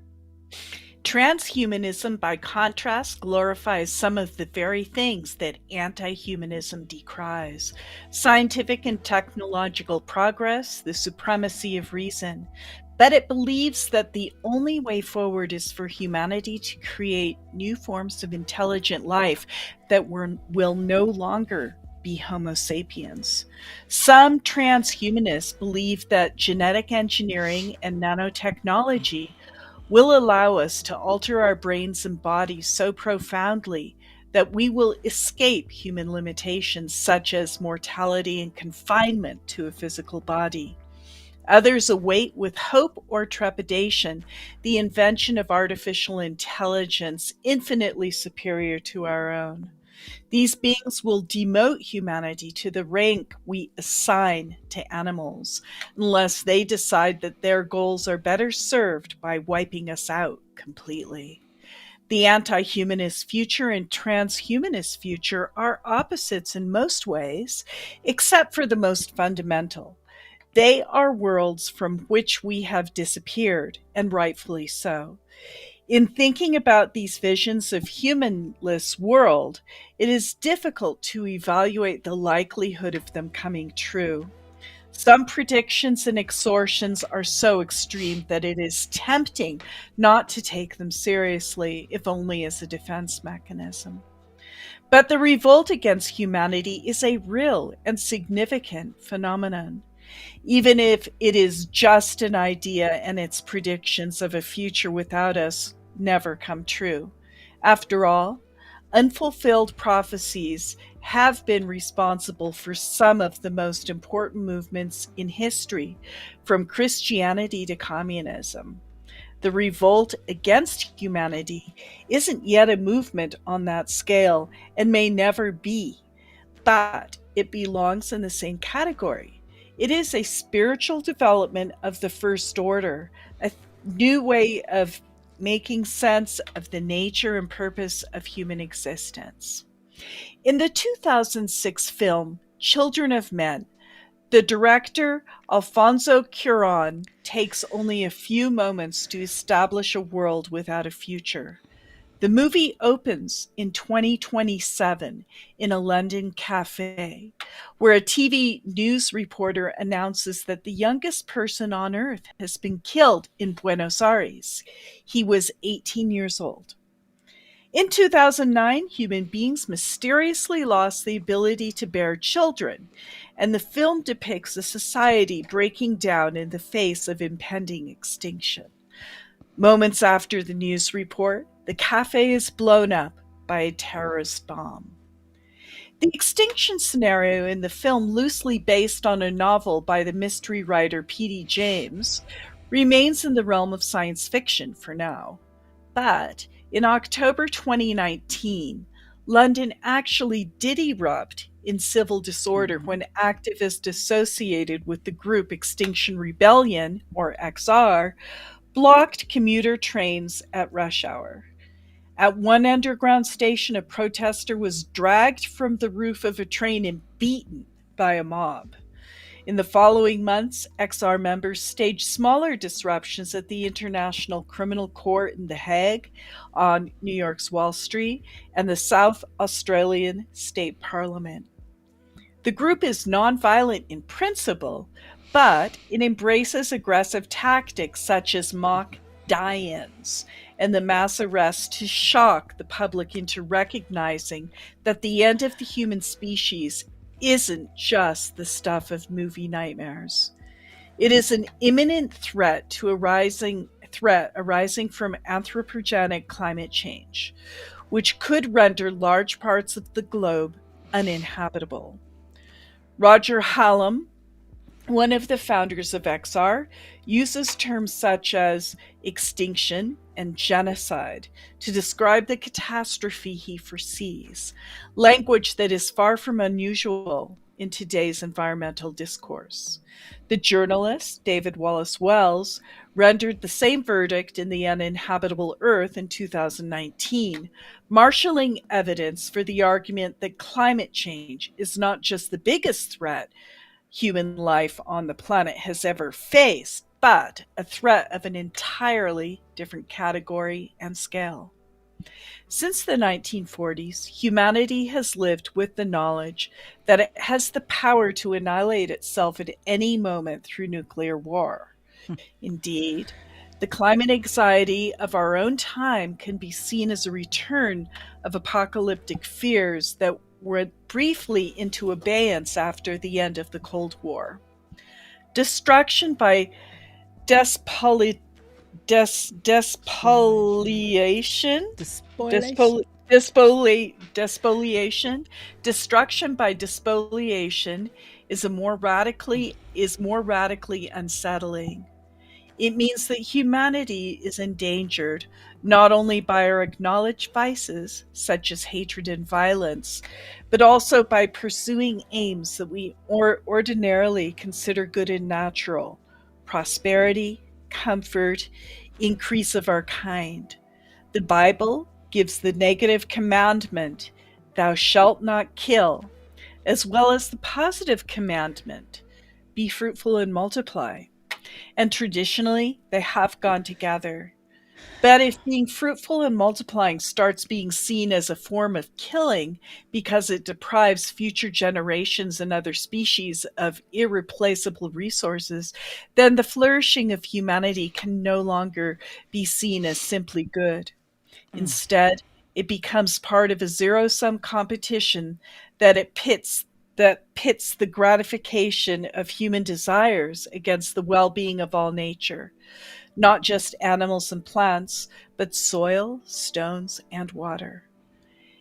Transhumanism, by contrast, glorifies some of the very things that anti-humanism decries: scientific and technological progress, the supremacy of reason. But it believes that the only way forward is for humanity to create new forms of intelligent life that will no longer be Homo sapiens. Some transhumanists believe that genetic engineering and nanotechnology will allow us to alter our brains and bodies so profoundly that we will escape human limitations such as mortality and confinement to a physical body. Others await with hope or trepidation the invention of artificial intelligence infinitely superior to our own. These beings will demote humanity to the rank we assign to animals, unless they decide that their goals are better served by wiping us out completely. The anti-humanist future and transhumanist future are opposites in most ways, except for the most fundamental. They are worlds from which we have disappeared, and rightfully so. In thinking about these visions of humanless world, it is difficult to evaluate the likelihood of them coming true. Some predictions and extortions are so extreme that it is tempting not to take them seriously, if only as a defense mechanism. But the revolt against humanity is a real and significant phenomenon. even if it is just an idea and its predictions of a future without us never come true. After all, unfulfilled prophecies have been responsible for some of the most important movements in history, from Christianity to communism. The revolt against humanity isn't yet a movement on that scale and may never be, but it belongs in the same category. It is a spiritual development of the first order, a new way of making sense of the nature and purpose of human existence. In the 2006 film Children of Men, the director, Alfonso Cuarón, takes only a few moments to establish a world without a future. The movie opens in 2027 in a London cafe, where a TV news reporter announces that the youngest person on Earth has been killed in Buenos Aires. He was 18 years old. In 2009, human beings mysteriously lost the ability to bear children, and the film depicts a society breaking down in the face of impending extinction. Moments after the news report, the cafe is blown up by a terrorist bomb. The extinction scenario in the film, loosely based on a novel by the mystery writer P.D. James, remains in the realm of science fiction for now. But in October 2019, London actually did erupt in civil disorder when activists associated with the group Extinction Rebellion, or XR, blocked commuter trains at rush hour. At one underground station, a protester was dragged from the roof of a train and beaten by a mob. In the following months, XR members staged smaller disruptions at the International Criminal Court in The Hague, on New York's Wall Street, and the South Australian State Parliament. The group is nonviolent in principle, but it embraces aggressive tactics such as mock die-ins and the mass arrests to shock the public into recognizing that the end of the human species isn't just the stuff of movie nightmares. It is an imminent threat arising from anthropogenic climate change, which could render large parts of the globe uninhabitable. Roger Hallam, one of the founders of XR, uses terms such as extinction and genocide to describe the catastrophe he foresees, language that is far from unusual in today's environmental discourse. The journalist, David Wallace Wells, rendered the same verdict in The Uninhabitable Earth in 2019, marshalling evidence for the argument that climate change is not just the biggest threat human life on the planet has ever faced, but a threat of an entirely different category and scale. Since the 1940s, humanity has lived with the knowledge that it has the power to annihilate itself at any moment through nuclear war. Indeed, the climate anxiety of our own time can be seen as a return of apocalyptic fears that went briefly into abeyance after the end of the Cold War. Destruction by despoliation, destruction by despoliation is more radically unsettling. It means that humanity is endangered not only by our acknowledged vices, such as hatred and violence, but also by pursuing aims that we ordinarily consider good and natural: prosperity, comfort, increase of our kind. The Bible gives the negative commandment, "Thou shalt not kill," as well as the positive commandment, "Be fruitful and multiply." And traditionally, they have gone together. But if being fruitful and multiplying starts being seen as a form of killing because it deprives future generations and other species of irreplaceable resources, then the flourishing of humanity can no longer be seen as simply good. Instead, it becomes part of a zero-sum competition that it pits that pits the gratification of human desires against the well-being of all nature, not just animals and plants, but soil, stones, and water.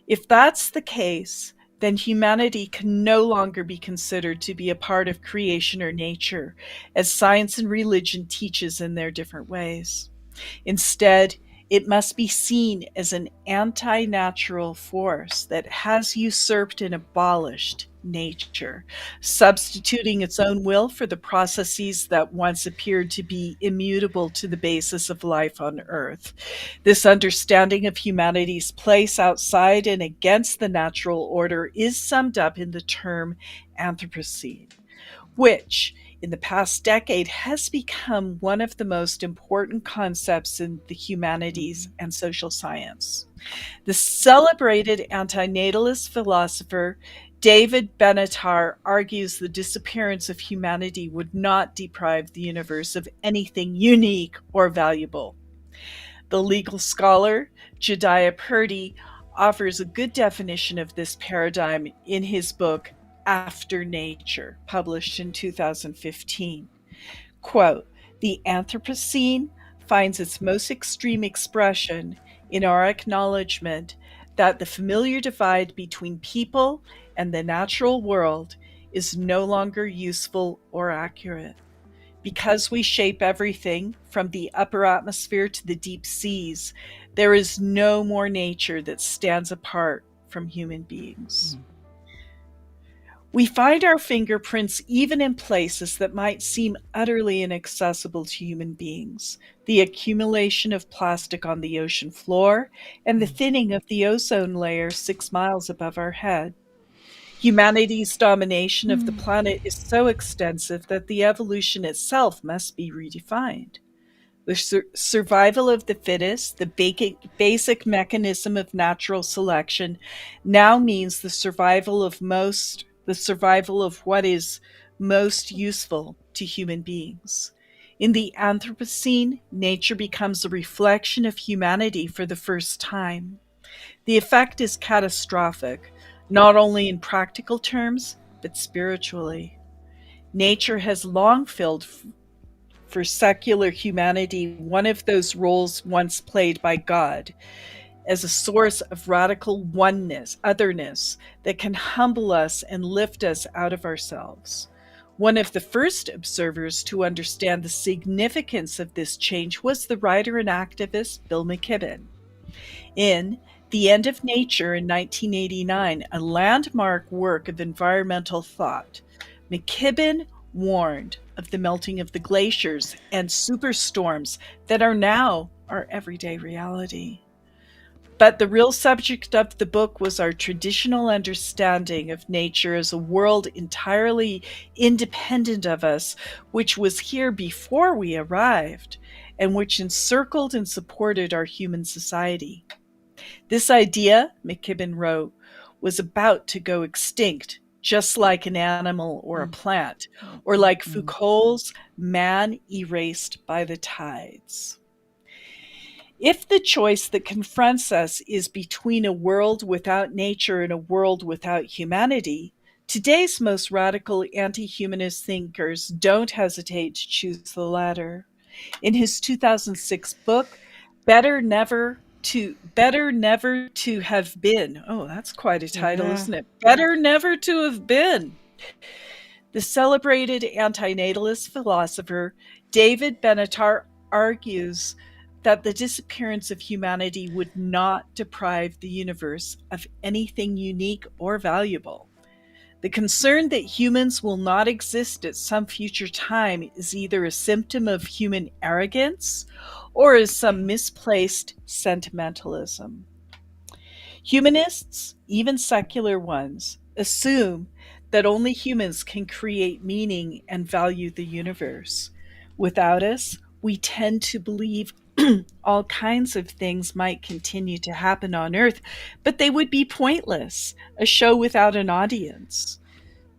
If that's the case, then humanity can no longer be considered to be a part of creation or nature, as science and religion teaches in their different ways. Instead, it must be seen as an anti-natural force that has usurped and abolished nature, substituting its own will for the processes that once appeared to be immutable to the basis of life on Earth. This understanding of humanity's place outside and against the natural order is summed up in the term Anthropocene, which in the past decade has become one of the most important concepts in the humanities and social science. The celebrated antinatalist philosopher David Benatar argues the disappearance of humanity would not deprive the universe of anything unique or valuable. The legal scholar Jedidiah Purdy offers a good definition of this paradigm in his book After Nature, published in 2015. Quote, "The Anthropocene finds its most extreme expression in our acknowledgement that the familiar divide between people and the natural world is no longer useful or accurate. Because we shape everything from the upper atmosphere to the deep seas, there is no more nature that stands apart from human beings." We find our fingerprints even in places that might seem utterly inaccessible to human beings. The accumulation of plastic on the ocean floor and the thinning of the ozone layer 6 miles above our head. Humanity's domination of the planet is so extensive that the evolution itself must be redefined. The survival of the fittest, the basic mechanism of natural selection, now means the survival of what is most useful to human beings. In the Anthropocene, nature becomes a reflection of humanity for the first time. The effect is catastrophic, not only in practical terms, but spiritually. Nature has long filled for secular humanity one of those roles once played by God, as a source of radical oneness, otherness, that can humble us and lift us out of ourselves. One of the first observers to understand the significance of this change was the writer and activist Bill McKibben. In The End of Nature in 1989, a landmark work of environmental thought, McKibben warned of the melting of the glaciers and superstorms that are now our everyday reality. But the real subject of the book was our traditional understanding of nature as a world entirely independent of us, which was here before we arrived, and which encircled and supported our human society. This idea, McKibben wrote, was about to go extinct, just like an animal or a plant, or like Foucault's man erased by the tides. If the choice that confronts us is between a world without nature and a world without humanity, today's most radical anti-humanist thinkers don't hesitate to choose the latter. In his 2006 book, Better Never to Have Been. Oh, that's quite a title, isn't it? Better Never to Have Been. The celebrated antinatalist philosopher David Benatar argues that the disappearance of humanity would not deprive the universe of anything unique or valuable. The concern that humans will not exist at some future time is either a symptom of human arrogance or is some misplaced sentimentalism. Humanists, even secular ones, assume that only humans can create meaning and value the universe. Without us, we tend to believe all kinds of things might continue to happen on Earth, but they would be pointless, a show without an audience.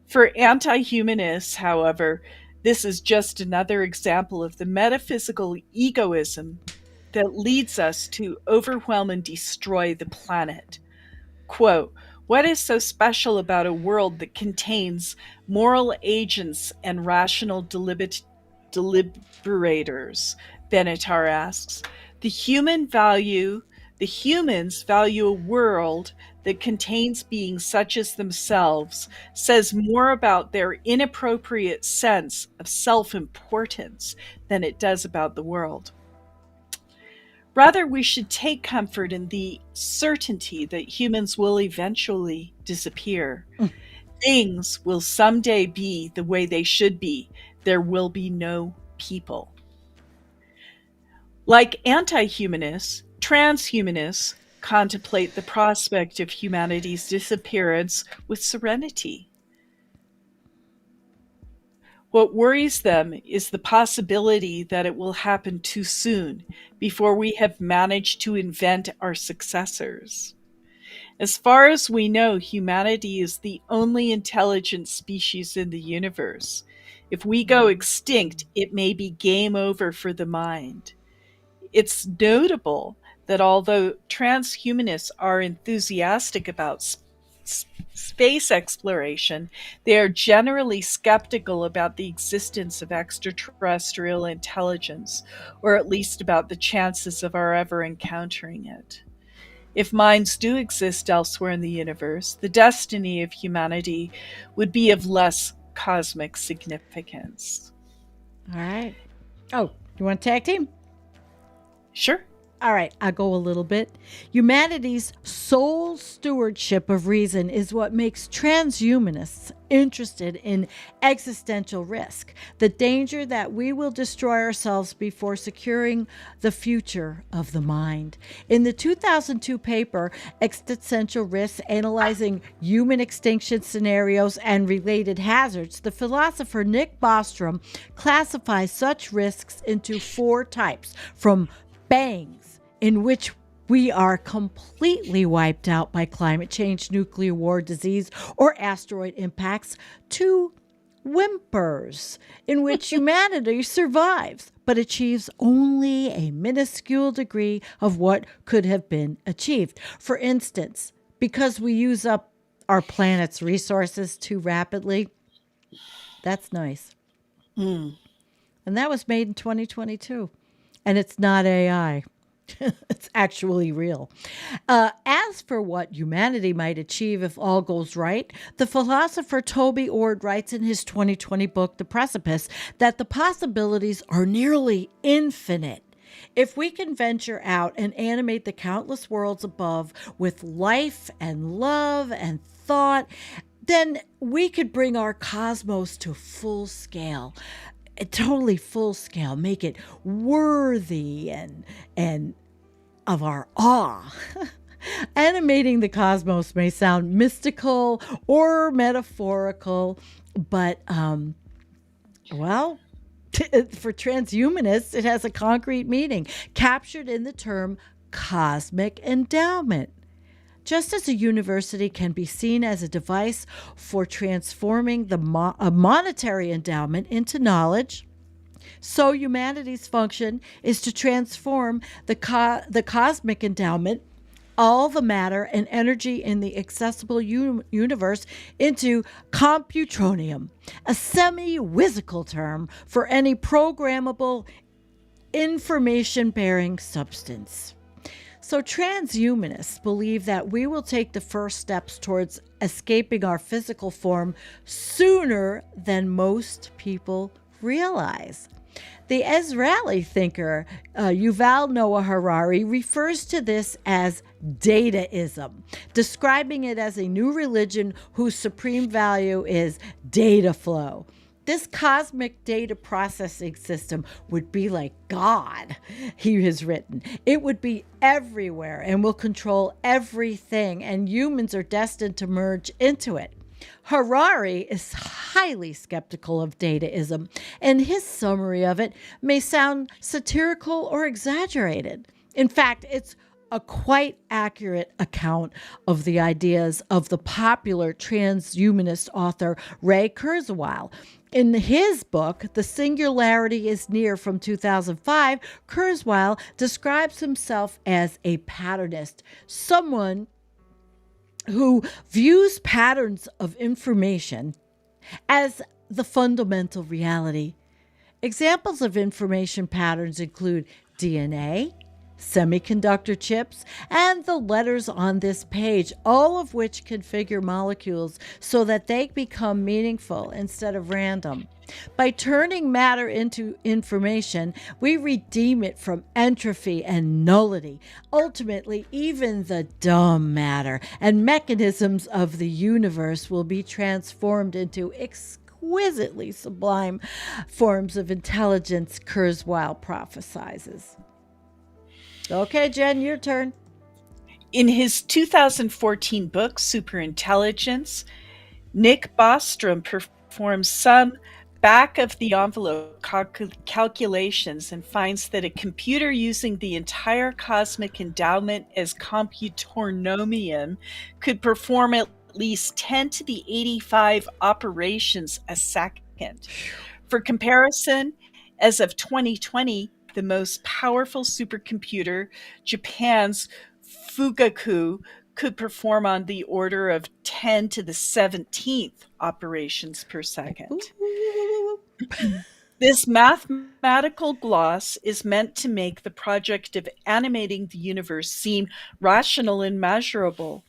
For anti-humanists, however, this is just another example of the metaphysical egoism that leads us to overwhelm and destroy the planet. Quote, What is so special about a world that contains moral agents and rational deliberators? Benatar asks. The humans value a world that contains beings such as themselves, says more about their inappropriate sense of self-importance than it does about the world. Rather, we should take comfort in the certainty that humans will eventually disappear. Things will someday be the way they should be. There will be no people. Like anti-humanists, transhumanists contemplate the prospect of humanity's disappearance with serenity. What worries them is the possibility that it will happen too soon, before we have managed to invent our successors. As far as we know, humanity is the only intelligent species in the universe. If we go extinct, it may be game over for the mind. It's notable that although transhumanists are enthusiastic about space exploration, they are generally skeptical about the existence of extraterrestrial intelligence, or at least about the chances of our ever encountering it. If minds do exist elsewhere in the universe, the destiny of humanity would be of less cosmic significance. All right. Oh, you want to tag team? Sure. All right, I'll go a little bit. Humanity's sole stewardship of reason is what makes transhumanists interested in existential risk, the danger that we will destroy ourselves before securing the future of the mind. In the 2002 paper, Existential Risks, Analyzing Human Extinction Scenarios and Related Hazards, the philosopher Nick Bostrom classifies such risks into 4 types, from bangs, in which we are completely wiped out by climate change, nuclear war, disease, or asteroid impacts, to whimpers, in which humanity survives but achieves only a minuscule degree of what could have been achieved. For instance, because we use up our planet's resources too rapidly. That's nice. And that was made in 2022. And it's not AI. It's actually real. As for what humanity might achieve if all goes right, the philosopher Toby Ord writes in his 2020 book, The Precipice, that the possibilities are nearly infinite. If we can venture out and animate the countless worlds above with life and love and thought, then we could bring our cosmos to full scale. Totally full scale, make it worthy and of our awe. Animating the cosmos may sound mystical or metaphorical, but for transhumanists, it has a concrete meaning, captured in the term cosmic endowment. Just as a university can be seen as a device for transforming a monetary endowment into knowledge, so humanity's function is to transform the cosmic endowment, all the matter and energy in the accessible universe, into computronium, a semi-whimsical term for any programmable information-bearing substance. So transhumanists believe that we will take the first steps towards escaping our physical form sooner than most people realize. The Israeli thinker Yuval Noah Harari refers to this as dataism, describing it as a new religion whose supreme value is data flow. This cosmic data processing system would be like God, he has written. It would be everywhere and will control everything, and humans are destined to merge into it. Harari is highly skeptical of dataism, and his summary of it may sound satirical or exaggerated. In fact, it's a quite accurate account of the ideas of the popular transhumanist author Ray Kurzweil. In his book, The Singularity is Near from 2005, Kurzweil describes himself as a patternist, someone who views patterns of information as the fundamental reality. Examples of information patterns include DNA, semiconductor chips, and the letters on this page, all of which configure molecules so that they become meaningful instead of random. By turning matter into information, we redeem it from entropy and nullity. Ultimately, even the dumb matter and mechanisms of the universe will be transformed into exquisitely sublime forms of intelligence, Kurzweil prophesizes. Okay, Jen, your turn. In his 2014 book, Superintelligence, Nick Bostrom performs some back-of-the-envelope calculations and finds that a computer using the entire cosmic endowment as computornomium could perform at least 10 to the 85 operations a second. For comparison, as of 2020, the most powerful supercomputer, Japan's Fugaku, could perform on the order of 10 to the 17th operations per second. This mathematical gloss is meant to make the project of animating the universe seem rational and measurable,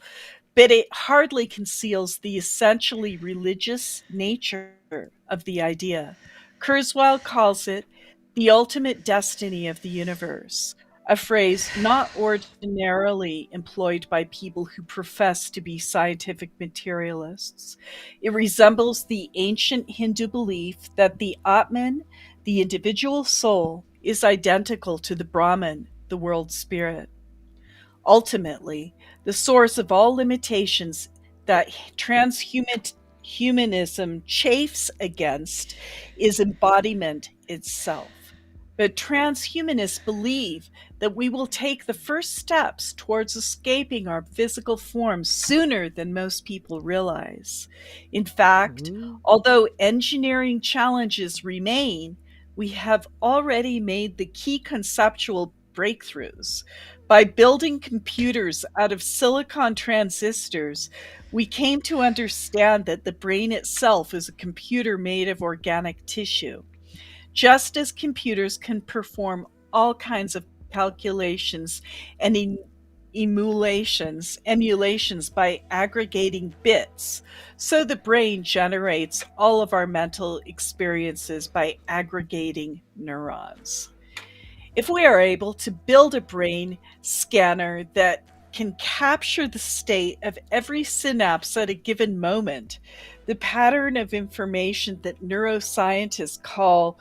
but it hardly conceals the essentially religious nature of the idea. Kurzweil calls it the ultimate destiny of the universe, a phrase not ordinarily employed by people who profess to be scientific materialists. It resembles the ancient Hindu belief that the Atman, the individual soul, is identical to the Brahman, the world spirit. Ultimately, the source of all limitations that transhumanism chafes against is embodiment itself. But transhumanists believe that we will take the first steps towards escaping our physical forms sooner than most people realize. In fact, although engineering challenges remain, we have already made the key conceptual breakthroughs. By building computers out of silicon transistors, we came to understand that the brain itself is a computer made of organic tissue. Just as computers can perform all kinds of calculations and emulations by aggregating bits, so the brain generates all of our mental experiences by aggregating neurons. If we are able to build a brain scanner that can capture the state of every synapse at a given moment, the pattern of information that neuroscientists call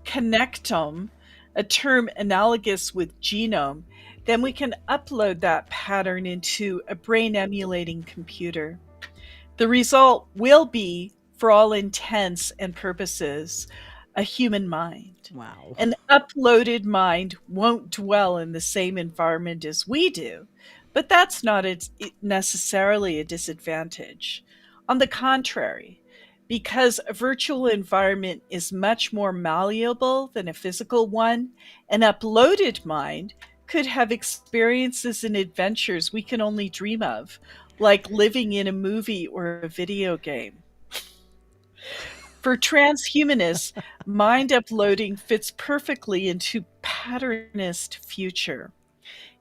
connectome, a term analogous with genome, then we can upload that pattern into a brain emulating computer. The result will be, for all intents and purposes, a human mind. Wow. An uploaded mind won't dwell in the same environment as we do, but that's not necessarily a disadvantage. On the contrary, because a virtual environment is much more malleable than a physical one, an uploaded mind could have experiences and adventures we can only dream of, like living in a movie or a video game. For transhumanists, mind uploading fits perfectly into patternist future.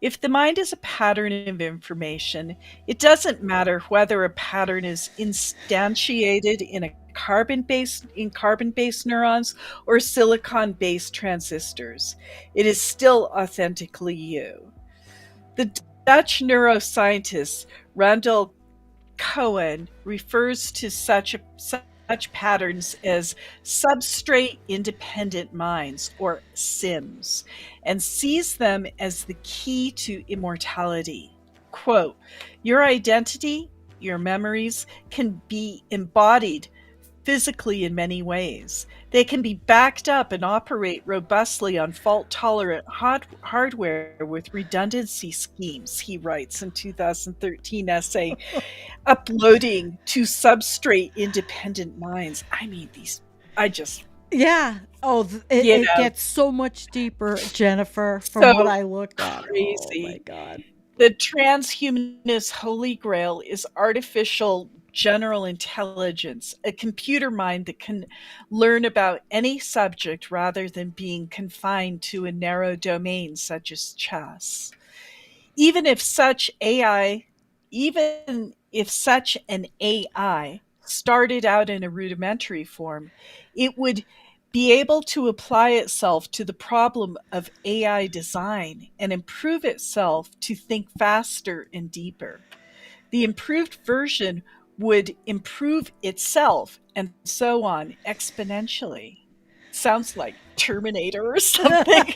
If the mind is a pattern of information, it doesn't matter whether a pattern is instantiated in carbon-based neurons or silicon-based transistors. It is still authentically you. The Dutch neuroscientist Randall Cohen refers to such patterns as substrate-independent minds, or SIMs, and sees them as the key to immortality. Quote, "Your identity, your memories can be embodied physically in many ways. They can be backed up and operate robustly on fault-tolerant hardware with redundancy schemes," he writes in 2013 essay, Uploading to Substrate-Independent Minds. I mean, Yeah. Oh, it gets so much deeper, Jennifer, from So what I looked at. crazy. Oh, my God. The transhumanist holy grail is artificial general intelligence, a computer mind that can learn about any subject rather than being confined to a narrow domain such as chess. Even if such AI, even if such an AI started out in a rudimentary form, it would be able to apply itself to the problem of AI design and improve itself to think faster and deeper. The improved version would improve itself and so on exponentially. Sounds like Terminator or something.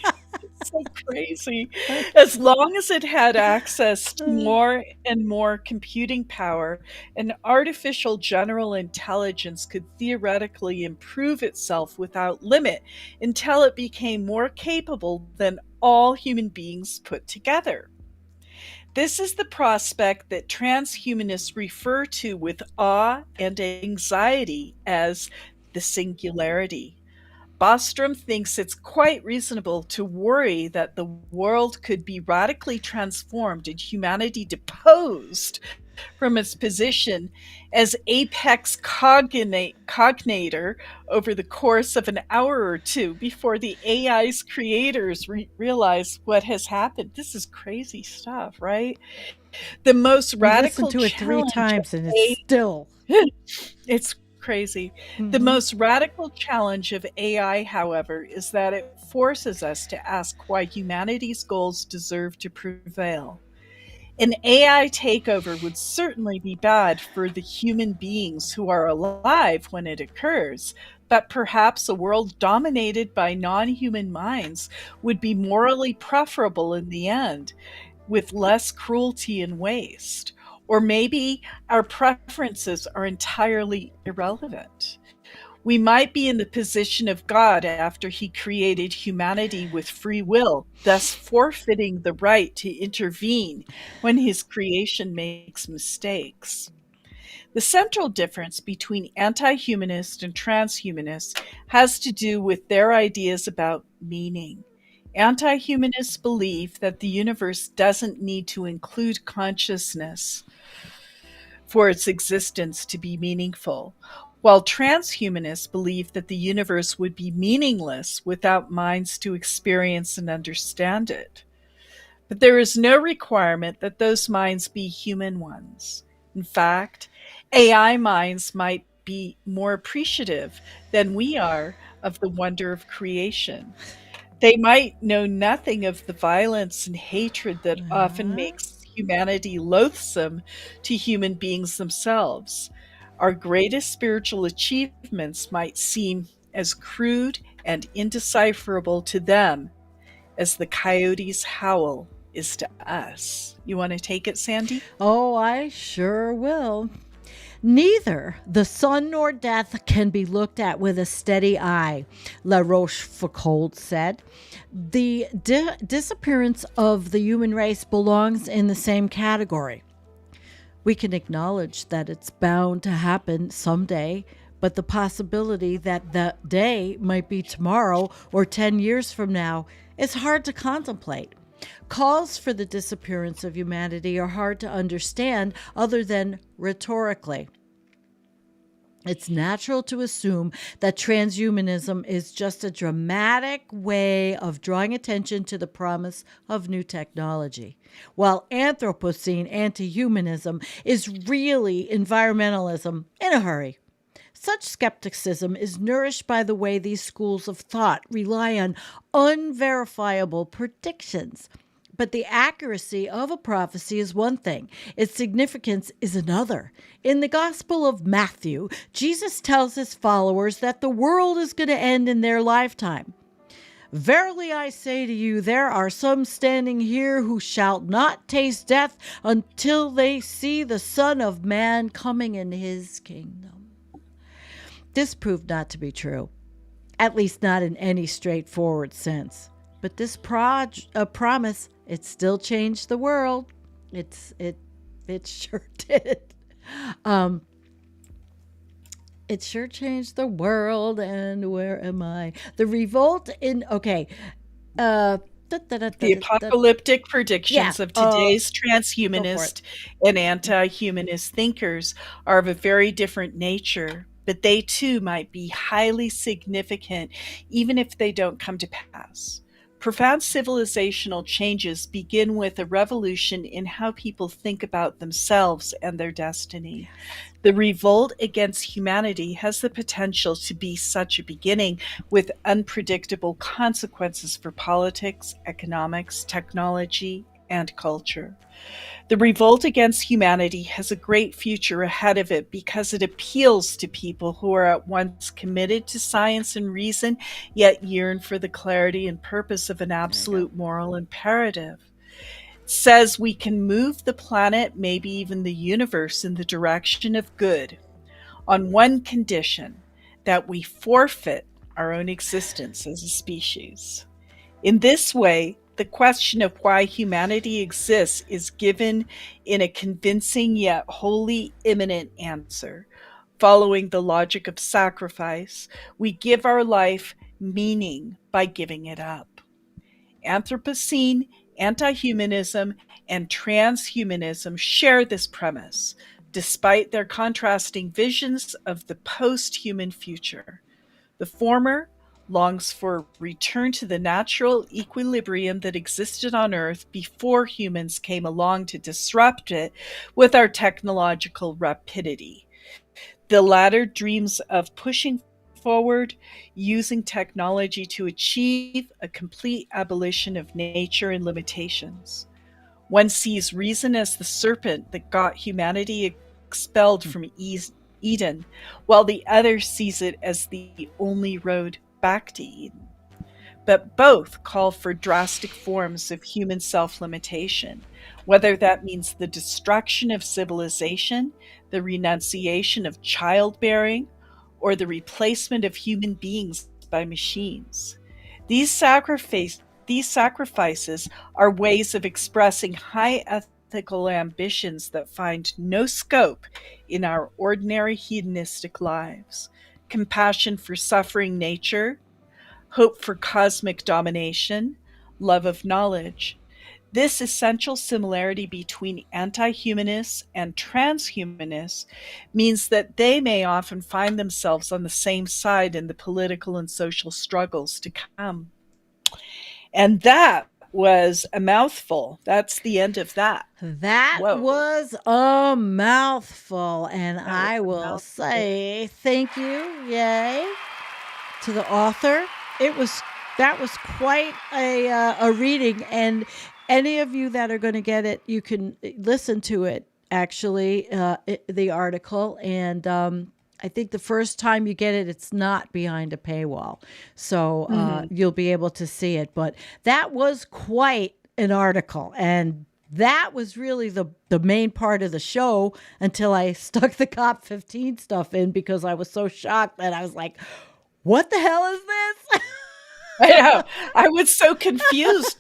So crazy. As long as it had access to more and more computing power, an artificial general intelligence could theoretically improve itself without limit until it became more capable than all human beings put together. This is the prospect that transhumanists refer to with awe and anxiety as the singularity. Bostrom thinks it's quite reasonable to worry that the world could be radically transformed and humanity deposed from its position as apex cognator over the course of an hour or two before the AI's creators realize what has happened. This is crazy stuff, right? The most We listened radical to it 3 challenge of times and it's still. it's crazy. The most radical challenge of AI, however, is that it forces us to ask why humanity's goals deserve to prevail. An AI takeover would certainly be bad for the human beings who are alive when it occurs, but perhaps a world dominated by non-human minds would be morally preferable in the end, with less cruelty and waste. Or maybe our preferences are entirely irrelevant. We might be in the position of God after he created humanity with free will, thus forfeiting the right to intervene when his creation makes mistakes. The central difference between anti-humanists and transhumanists has to do with their ideas about meaning. Anti-humanists believe that the universe doesn't need to include consciousness for its existence to be meaningful, while transhumanists believe that the universe would be meaningless without minds to experience and understand it. But there is no requirement that those minds be human ones. In fact, AI minds might be more appreciative than we are of the wonder of creation. They might know nothing of the violence and hatred that often makes humanity loathsome to human beings themselves. Our greatest spiritual achievements might seem as crude and indecipherable to them as the coyote's howl is to us. You want to take it, Sandy? Oh, I sure will. Neither the sun nor death can be looked at with a steady eye, La Rochefoucauld said. The disappearance of the human race belongs in the same category. We can acknowledge that it's bound to happen someday, but the possibility that the day might be tomorrow or 10 years from now is hard to contemplate. Calls for the disappearance of humanity are hard to understand other than rhetorically. It's natural to assume that transhumanism is just a dramatic way of drawing attention to the promise of new technology, while Anthropocene Anti Humanism is really environmentalism in a hurry. Such skepticism is nourished by the way these schools of thought rely on unverifiable predictions. But the accuracy of a prophecy is one thing, its significance is another. In the Gospel of Matthew, Jesus tells his followers that the world is going to end in their lifetime. Verily I say to you, there are some standing here who shall not taste death until they see the Son of Man coming in his kingdom. This proved not to be true, at least not in any straightforward sense. But this promise, it still changed the world. It sure did. It sure changed the world. And where am I? The revolt in The apocalyptic predictions Yeah. of today's Go for it. transhumanist and anti-humanist thinkers are of a very different nature, but they too might be highly significant even if they don't come to pass. Profound civilizational changes begin with a revolution in how people think about themselves and their destiny. The revolt against humanity has the potential to be such a beginning with unpredictable consequences for politics, economics, technology, and culture. The revolt against humanity has a great future ahead of it because it appeals to people who are at once committed to science and reason, yet yearn for the clarity and purpose of an absolute moral imperative. Says we can move the planet, maybe even the universe, in the direction of good, on one condition, that we forfeit our own existence as a species. In this way, the question of why humanity exists is given in a convincing yet wholly imminent answer. Following the logic of sacrifice, we give our life meaning by giving it up. Anthropocene, anti-humanism, and transhumanism share this premise, despite their contrasting visions of the post-human future. The former longs for a return to the natural equilibrium that existed on Earth before humans came along to disrupt it with our technological rapidity. The latter dreams of pushing forward, using technology to achieve a complete abolition of nature and limitations. One sees reason as the serpent that got humanity expelled from Eden, while the other sees it as the only road back to Eden. But both call for drastic forms of human self-limitation, whether that means the destruction of civilization, the renunciation of childbearing, or the replacement of human beings by machines. These sacrifices are ways of expressing high ethical ambitions that find no scope in our ordinary hedonistic lives. Compassion for suffering nature, hope for cosmic domination, love of knowledge. This essential similarity between anti-humanists and transhumanists means that they may often find themselves on the same side in the political and social struggles to come. And that was a mouthful. That's the end of that. That Whoa. was a mouthful. And I was a will mouthful. say thank you, yay, to the author. That was quite a reading, and any of you that are going to get it, you can listen to it. Actually, the article, and I think the first time you get it, it's not behind a paywall, so you'll be able to see it. But that was quite an article, and that was really the main part of the show until I stuck the COP15 stuff in because I was so shocked that I was like, what the hell is this? I know. I was so confused.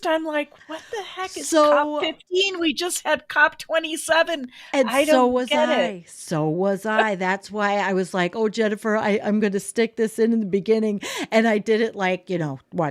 I'm like, what the heck is COP15? We just had COP27. And I so don't was get I. it. So was I. That's why I was like, oh, Jennifer, I'm going to stick this in the beginning. And I did it like,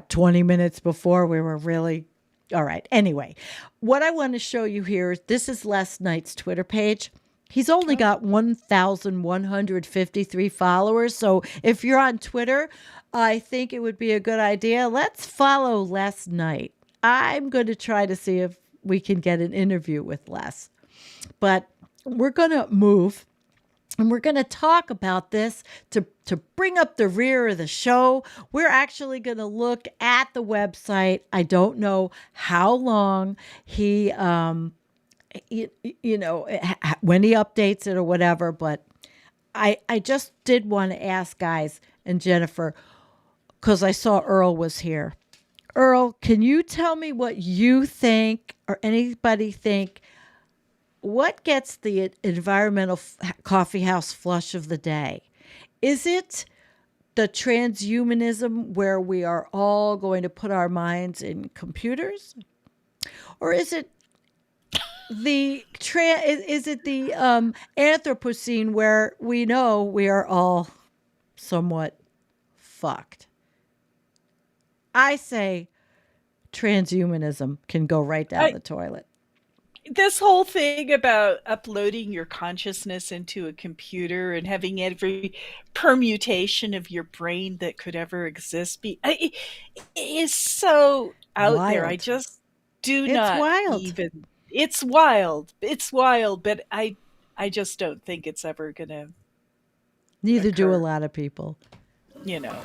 20 minutes before we were really. All right. Anyway, what I want to show you here, this is Les Knight's Twitter page. He's only got 1,153 followers. So if you're on Twitter, I think it would be a good idea. Let's follow Les Knight. I'm going to try to see if we can get an interview with Les. But we're going to move and we're going to talk about this to bring up the rear of the show. We're actually going to look at the website. I don't know how long he when he updates it or whatever, but I just did want to ask guys and Jennifer, because I saw Earl was here. Earl, can you tell me what you think or anybody think, what gets the environmental coffee house flush of the day? Is it the transhumanism where we are all going to put our minds in computers? Or is it the Anthropocene where we know we are all somewhat fucked? I say transhumanism can go right down the toilet. This whole thing about uploading your consciousness into a computer and having every permutation of your brain that could ever exist it is so out there. I just do not even. It's wild. It's wild, but I just don't think it's ever gonna. Neither do a lot of people. You know.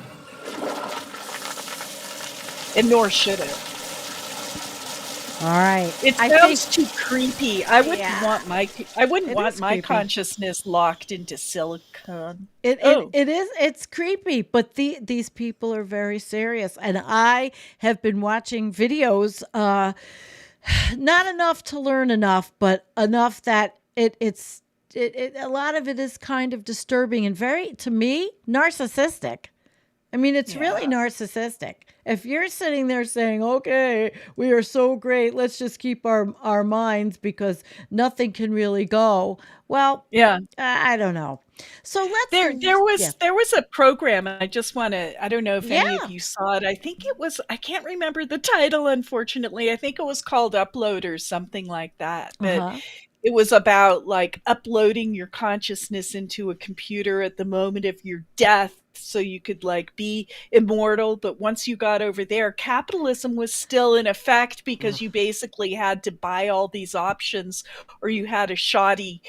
And nor should it. All right. It sounds too creepy. I wouldn't want my consciousness locked into silicon. It is. It's creepy, but these people are very serious. And I have been watching videos, not enough to learn enough, but enough that it's a lot of it is kind of disturbing and very, to me, narcissistic. I mean, it's really narcissistic. If you're sitting there saying, okay, we are so great, let's just keep our minds because nothing can really go. Well, I don't know. So let's there was a program. I just want to, I don't know if any of you saw it. I think it was, I can't remember the title, unfortunately. I think it was called Upload or something like that. But it was about like uploading your consciousness into a computer at the moment of your death so you could like be immortal. But once you got over there, capitalism was still in effect because you basically had to buy all these options or you had a shoddy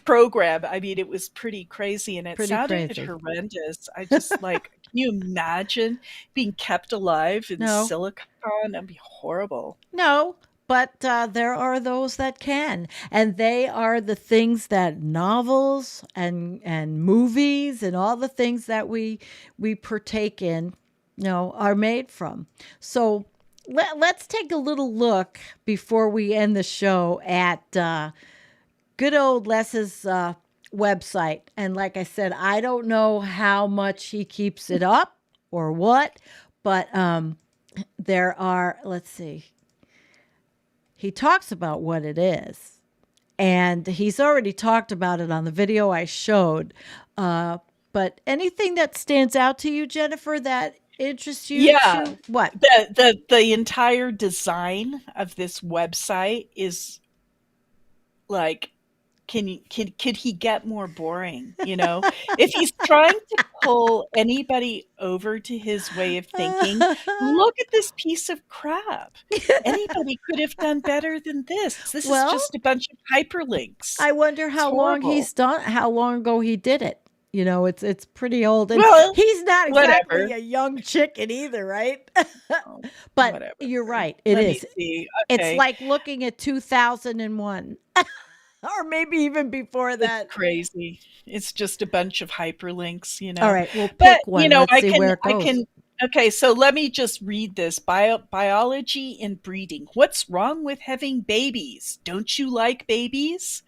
program. I mean, it was pretty crazy and it sounded horrendous. I just like, can you imagine being kept alive in silicon? That'd be horrible. No. But there are those that can, and they are the things that novels and movies and all the things that we partake in, are made from. So let's take a little look before we end the show at good old Les's website. And like I said, I don't know how much he keeps it up or what, but there are. Let's see. He talks about what it is, and he's already talked about it on the video I showed. But anything that stands out to you, Jennifer, that interests you? Yeah. What? The entire design of this website is like, could he get more boring? If he's trying to pull anybody over to his way of thinking, look at this piece of crap. Anybody could have done better than this. This is just a bunch of hyperlinks. I wonder how long ago he did it. It's pretty old. And he's not exactly a young chicken either, right? But you're right. It is. Okay. It's like looking at 2001. Or maybe even before that. It's crazy. It's just a bunch of hyperlinks, All right, we'll pick one. Let's see where it goes. Okay, so let me just read this. Biology and breeding. What's wrong with having babies? Don't you like babies?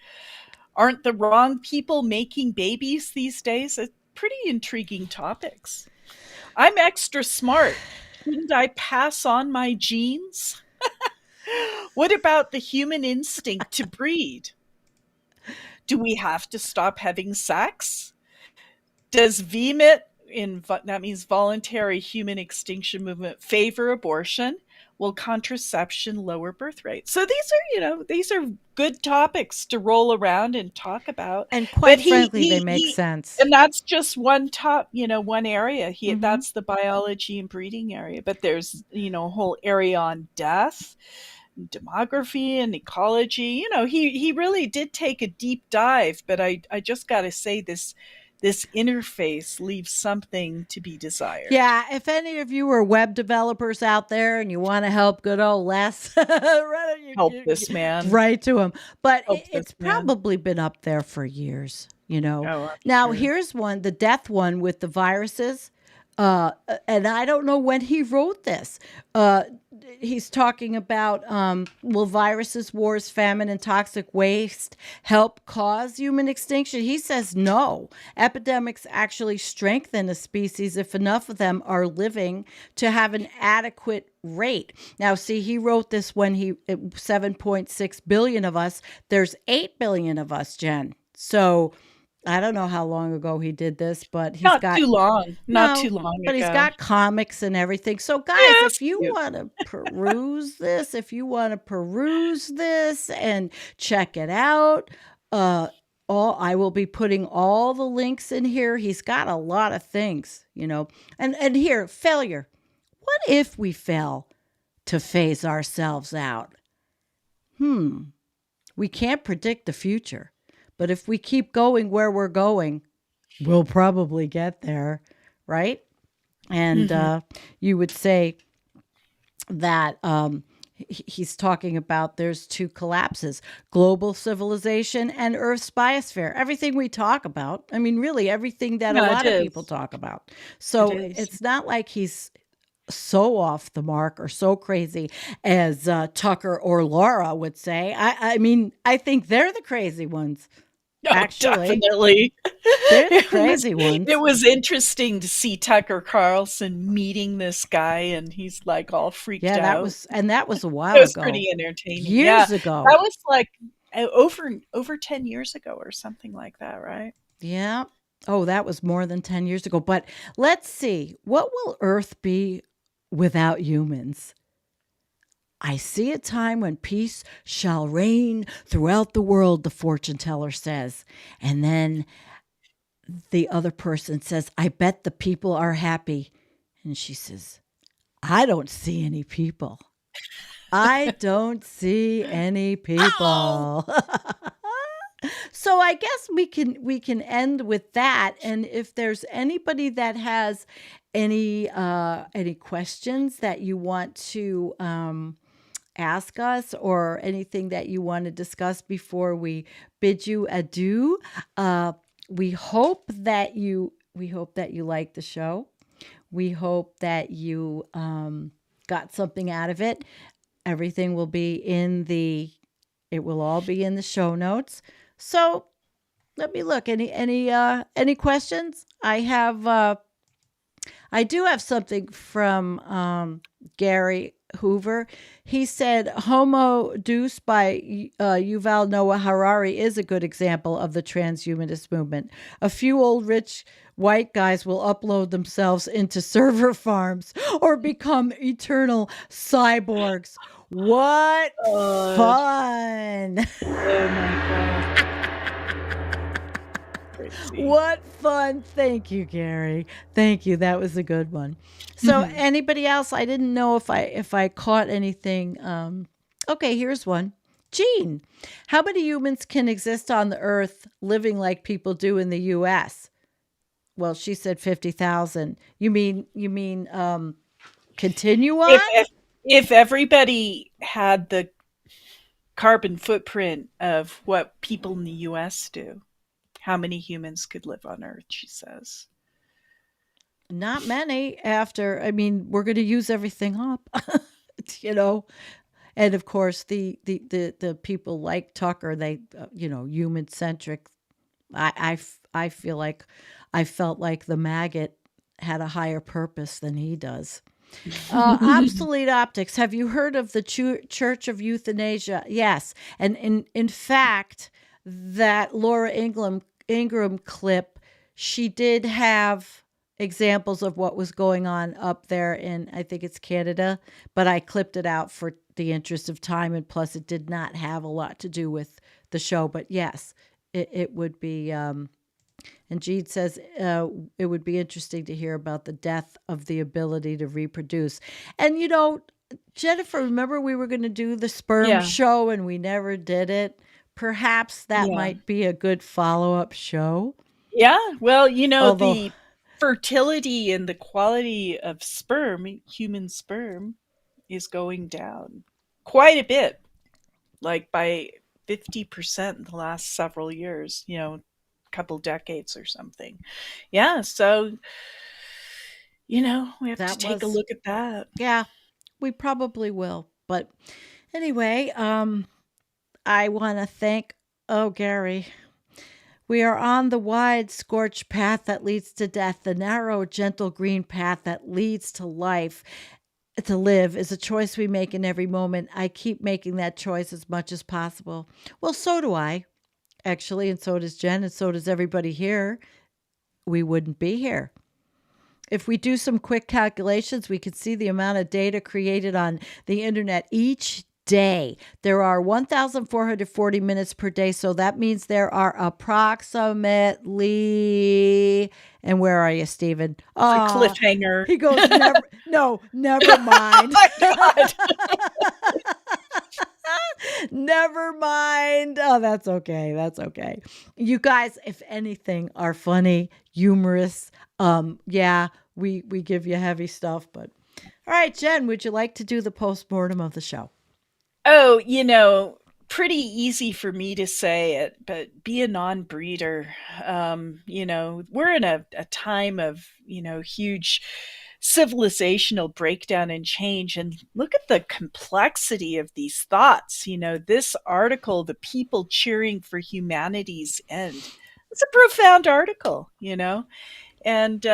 Aren't the wrong people making babies these days? It's pretty intriguing topics. I'm extra smart. Shouldn't I pass on my genes? What about the human instinct to breed? Do we have to stop having sex? Does VMIT, that means Voluntary Human Extinction Movement, favor abortion? Will contraception lower birth rates? So these are good topics to roll around and talk about. And quite frankly, they make sense. And that's just one one area. That's the biology and breeding area. But there's, a whole area on death, demography and ecology. He really did take a deep dive, but I just got to say this interface leaves something to be desired. Yeah, if any of you are web developers out there and you want to help good old Les, help this man. Right to him. But it's probably been up there for years, Now, here's one, the death one with the viruses. And I don't know when he wrote this. He's talking about, will viruses, wars, famine, and toxic waste help cause human extinction? He says no. Epidemics actually strengthen a species if enough of them are living to have an adequate rate. Now, see, he wrote this when 7.6 billion of us. There's 8 billion of us, Jen. So I don't know how long ago he did this, but he's Not got too long. Not no, too long but he's ago. got comics and everything. So guys, Yeah, if it's you cute. want to peruse this and check it out, I will be putting all the links in here. He's got a lot of things, And here, failure. What if we fail to phase ourselves out? We can't predict the future, but if we keep going where we're going, we'll probably get there, right? And you would say that he's talking about there's two collapses: global civilization and Earth's biosphere. Everything we talk about, I mean, really everything that a Yeah, it lot of is. people talk about. So It is. it's not like he's so off the mark or so crazy as Tucker or Laura would say. I mean, I think they're the crazy ones. No, Actually, definitely. they're the It was crazy ones. it was interesting to see Tucker Carlson meeting this guy, and he's, like, all freaked Yeah, that out. was a It while was ago. pretty entertaining. Years Yeah, ago. that was, like, over 10 years ago or something like that, right? Yeah. Oh, that was more than 10 years ago. But let's see. What will Earth be without humans? I see a time when peace shall reign throughout the world, the fortune teller says. And then the other person says, I bet the people are happy. And she says, I don't see any people. I don't see any people. So I guess we can end with that. And if there's anybody that has any questions that you want to ask us, or anything that you want to discuss before we bid you adieu, we hope that you like the show. We hope that you got something out of it. Everything will be it will all be in the show notes. So let me look. Any questions? I do have something from Gary Hoover. He said Homo Deus by Yuval Noah Harari is a good example of the transhumanist movement. A few old rich white guys will upload themselves into server farms or become eternal cyborgs. What fun! Oh my god. Crazy. What fun. Thank you, Gary. Thank you. That was a good one. So anybody else? I didn't know if I caught anything. Okay, here's one. Jean, how many humans can exist on the earth living like people do in the US? Well, she said 50,000. You mean continue on? If everybody had the carbon footprint of what people in the US do, how many humans could live on Earth, she says. Not many. We're going to use everything up, And of course, the people like Tucker, they, human centric. I feel like I felt like the maggot had a higher purpose than he does. Obsolete optics. Have you heard of the Church of Euthanasia? Yes. And in fact, that Laura Ingram clip, she did have examples of what was going on up there in, I think it's Canada, but I clipped it out for the interest of time, and plus it did not have a lot to do with the show. But yes, it would be. And Jean says it would be interesting to hear about the death of the ability to reproduce. And Jennifer, remember we were going to do the sperm show and we never did it. Perhaps that might be a good follow-up show. Yeah, well, the fertility and the quality of human sperm, is going down quite a bit, like by 50% in the last several years, couple decades or something. Yeah, so we have to take a look at that. Yeah, we probably will. But anyway, I want to thank Gary. We are on the wide, scorched path that leads to death. The narrow, gentle, green path that leads to life. To live is a choice we make in every moment. I keep making that choice as much as possible. Well, so do I. actually, and so does Jen, and so does everybody here, we wouldn't be here. If we do some quick calculations, we could see the amount of data created on the internet each day. There are 1,440 minutes per day, so that means there are approximately, and where are you, Stephen? It's a cliffhanger. He goes, never mind. Oh my God. Never mind. Oh, that's okay. That's okay. You guys, if anything, are funny, humorous. Yeah, we give you heavy stuff, but all right, Jen, would you like to do the postmortem of the show? Oh, pretty easy for me to say it, but be a non-breeder. We're in a time of, huge civilizational breakdown and change. And look at the complexity of these thoughts. This article, The People Cheering for Humanity's End. It's a profound article, and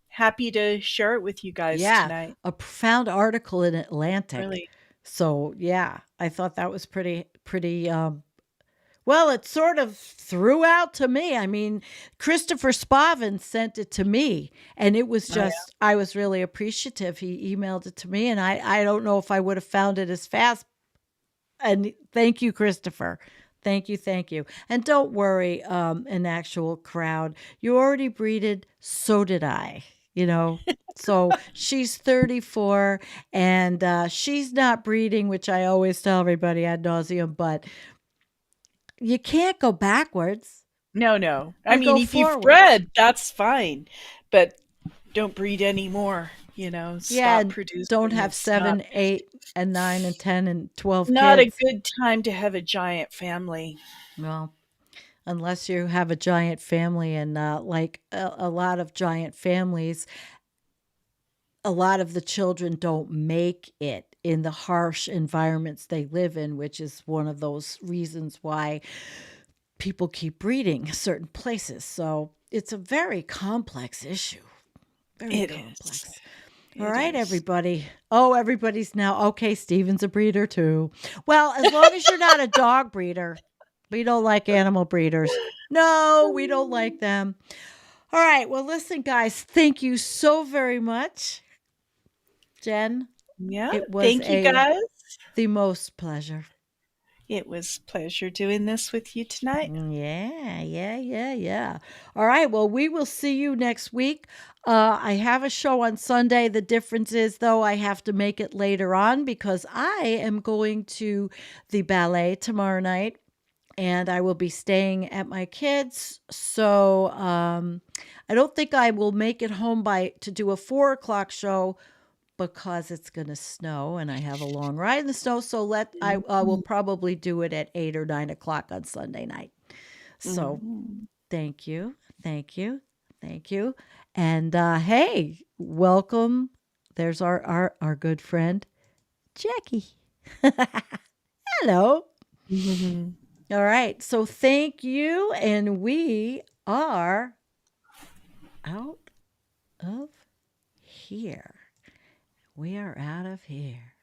happy to share it with you guys tonight. A profound article in Atlantic. Really. So, yeah, I thought that was pretty, well, it sort of threw out to me. I mean, Christopher Spavin sent it to me, and it was just, I was really appreciative. He emailed it to me, and I don't know if I would have found it as fast. And thank you, Christopher. Thank you. And don't worry, an actual crowd. You already breeded, so did I. So she's 34 and she's not breeding, which I always tell everybody ad nauseum, but you can't go backwards. No. I mean, if you've bred, that's fine, but don't breed anymore. Stop producing. Don't have 7, 8, and 9, and 10, and 12 Not kids. a good time to have a giant family. Well, unless you have a giant family, and like a lot of giant families, a lot of the children don't make it in the harsh environments they live in, which is one of those reasons why people keep breeding certain places. So it's a very complex issue. Very complex. All right, everybody. Oh, everybody's now, okay, Stephen's a breeder too. Well, as long as you're not a dog breeder. We don't like animal breeders. No, we don't like them. All right. Well, listen, guys, thank you so very much. Jen. Yeah. It was thank you, guys. The most pleasure. It was a pleasure doing this with you tonight. Yeah. All right. Well, we will see you next week. I have a show on Sunday. The difference is, though, I have to make it later on because I am going to the ballet tomorrow night. And I will be staying at my kids. So I don't think I will make it home to do a 4:00 show because it's going to snow and I have a long ride in the snow. So I will probably do it at 8 or 9 o'clock on Sunday night. So thank you. And hey, welcome. There's our good friend, Jackie. Hello. All right. So thank you. And we are out of here. We are out of here.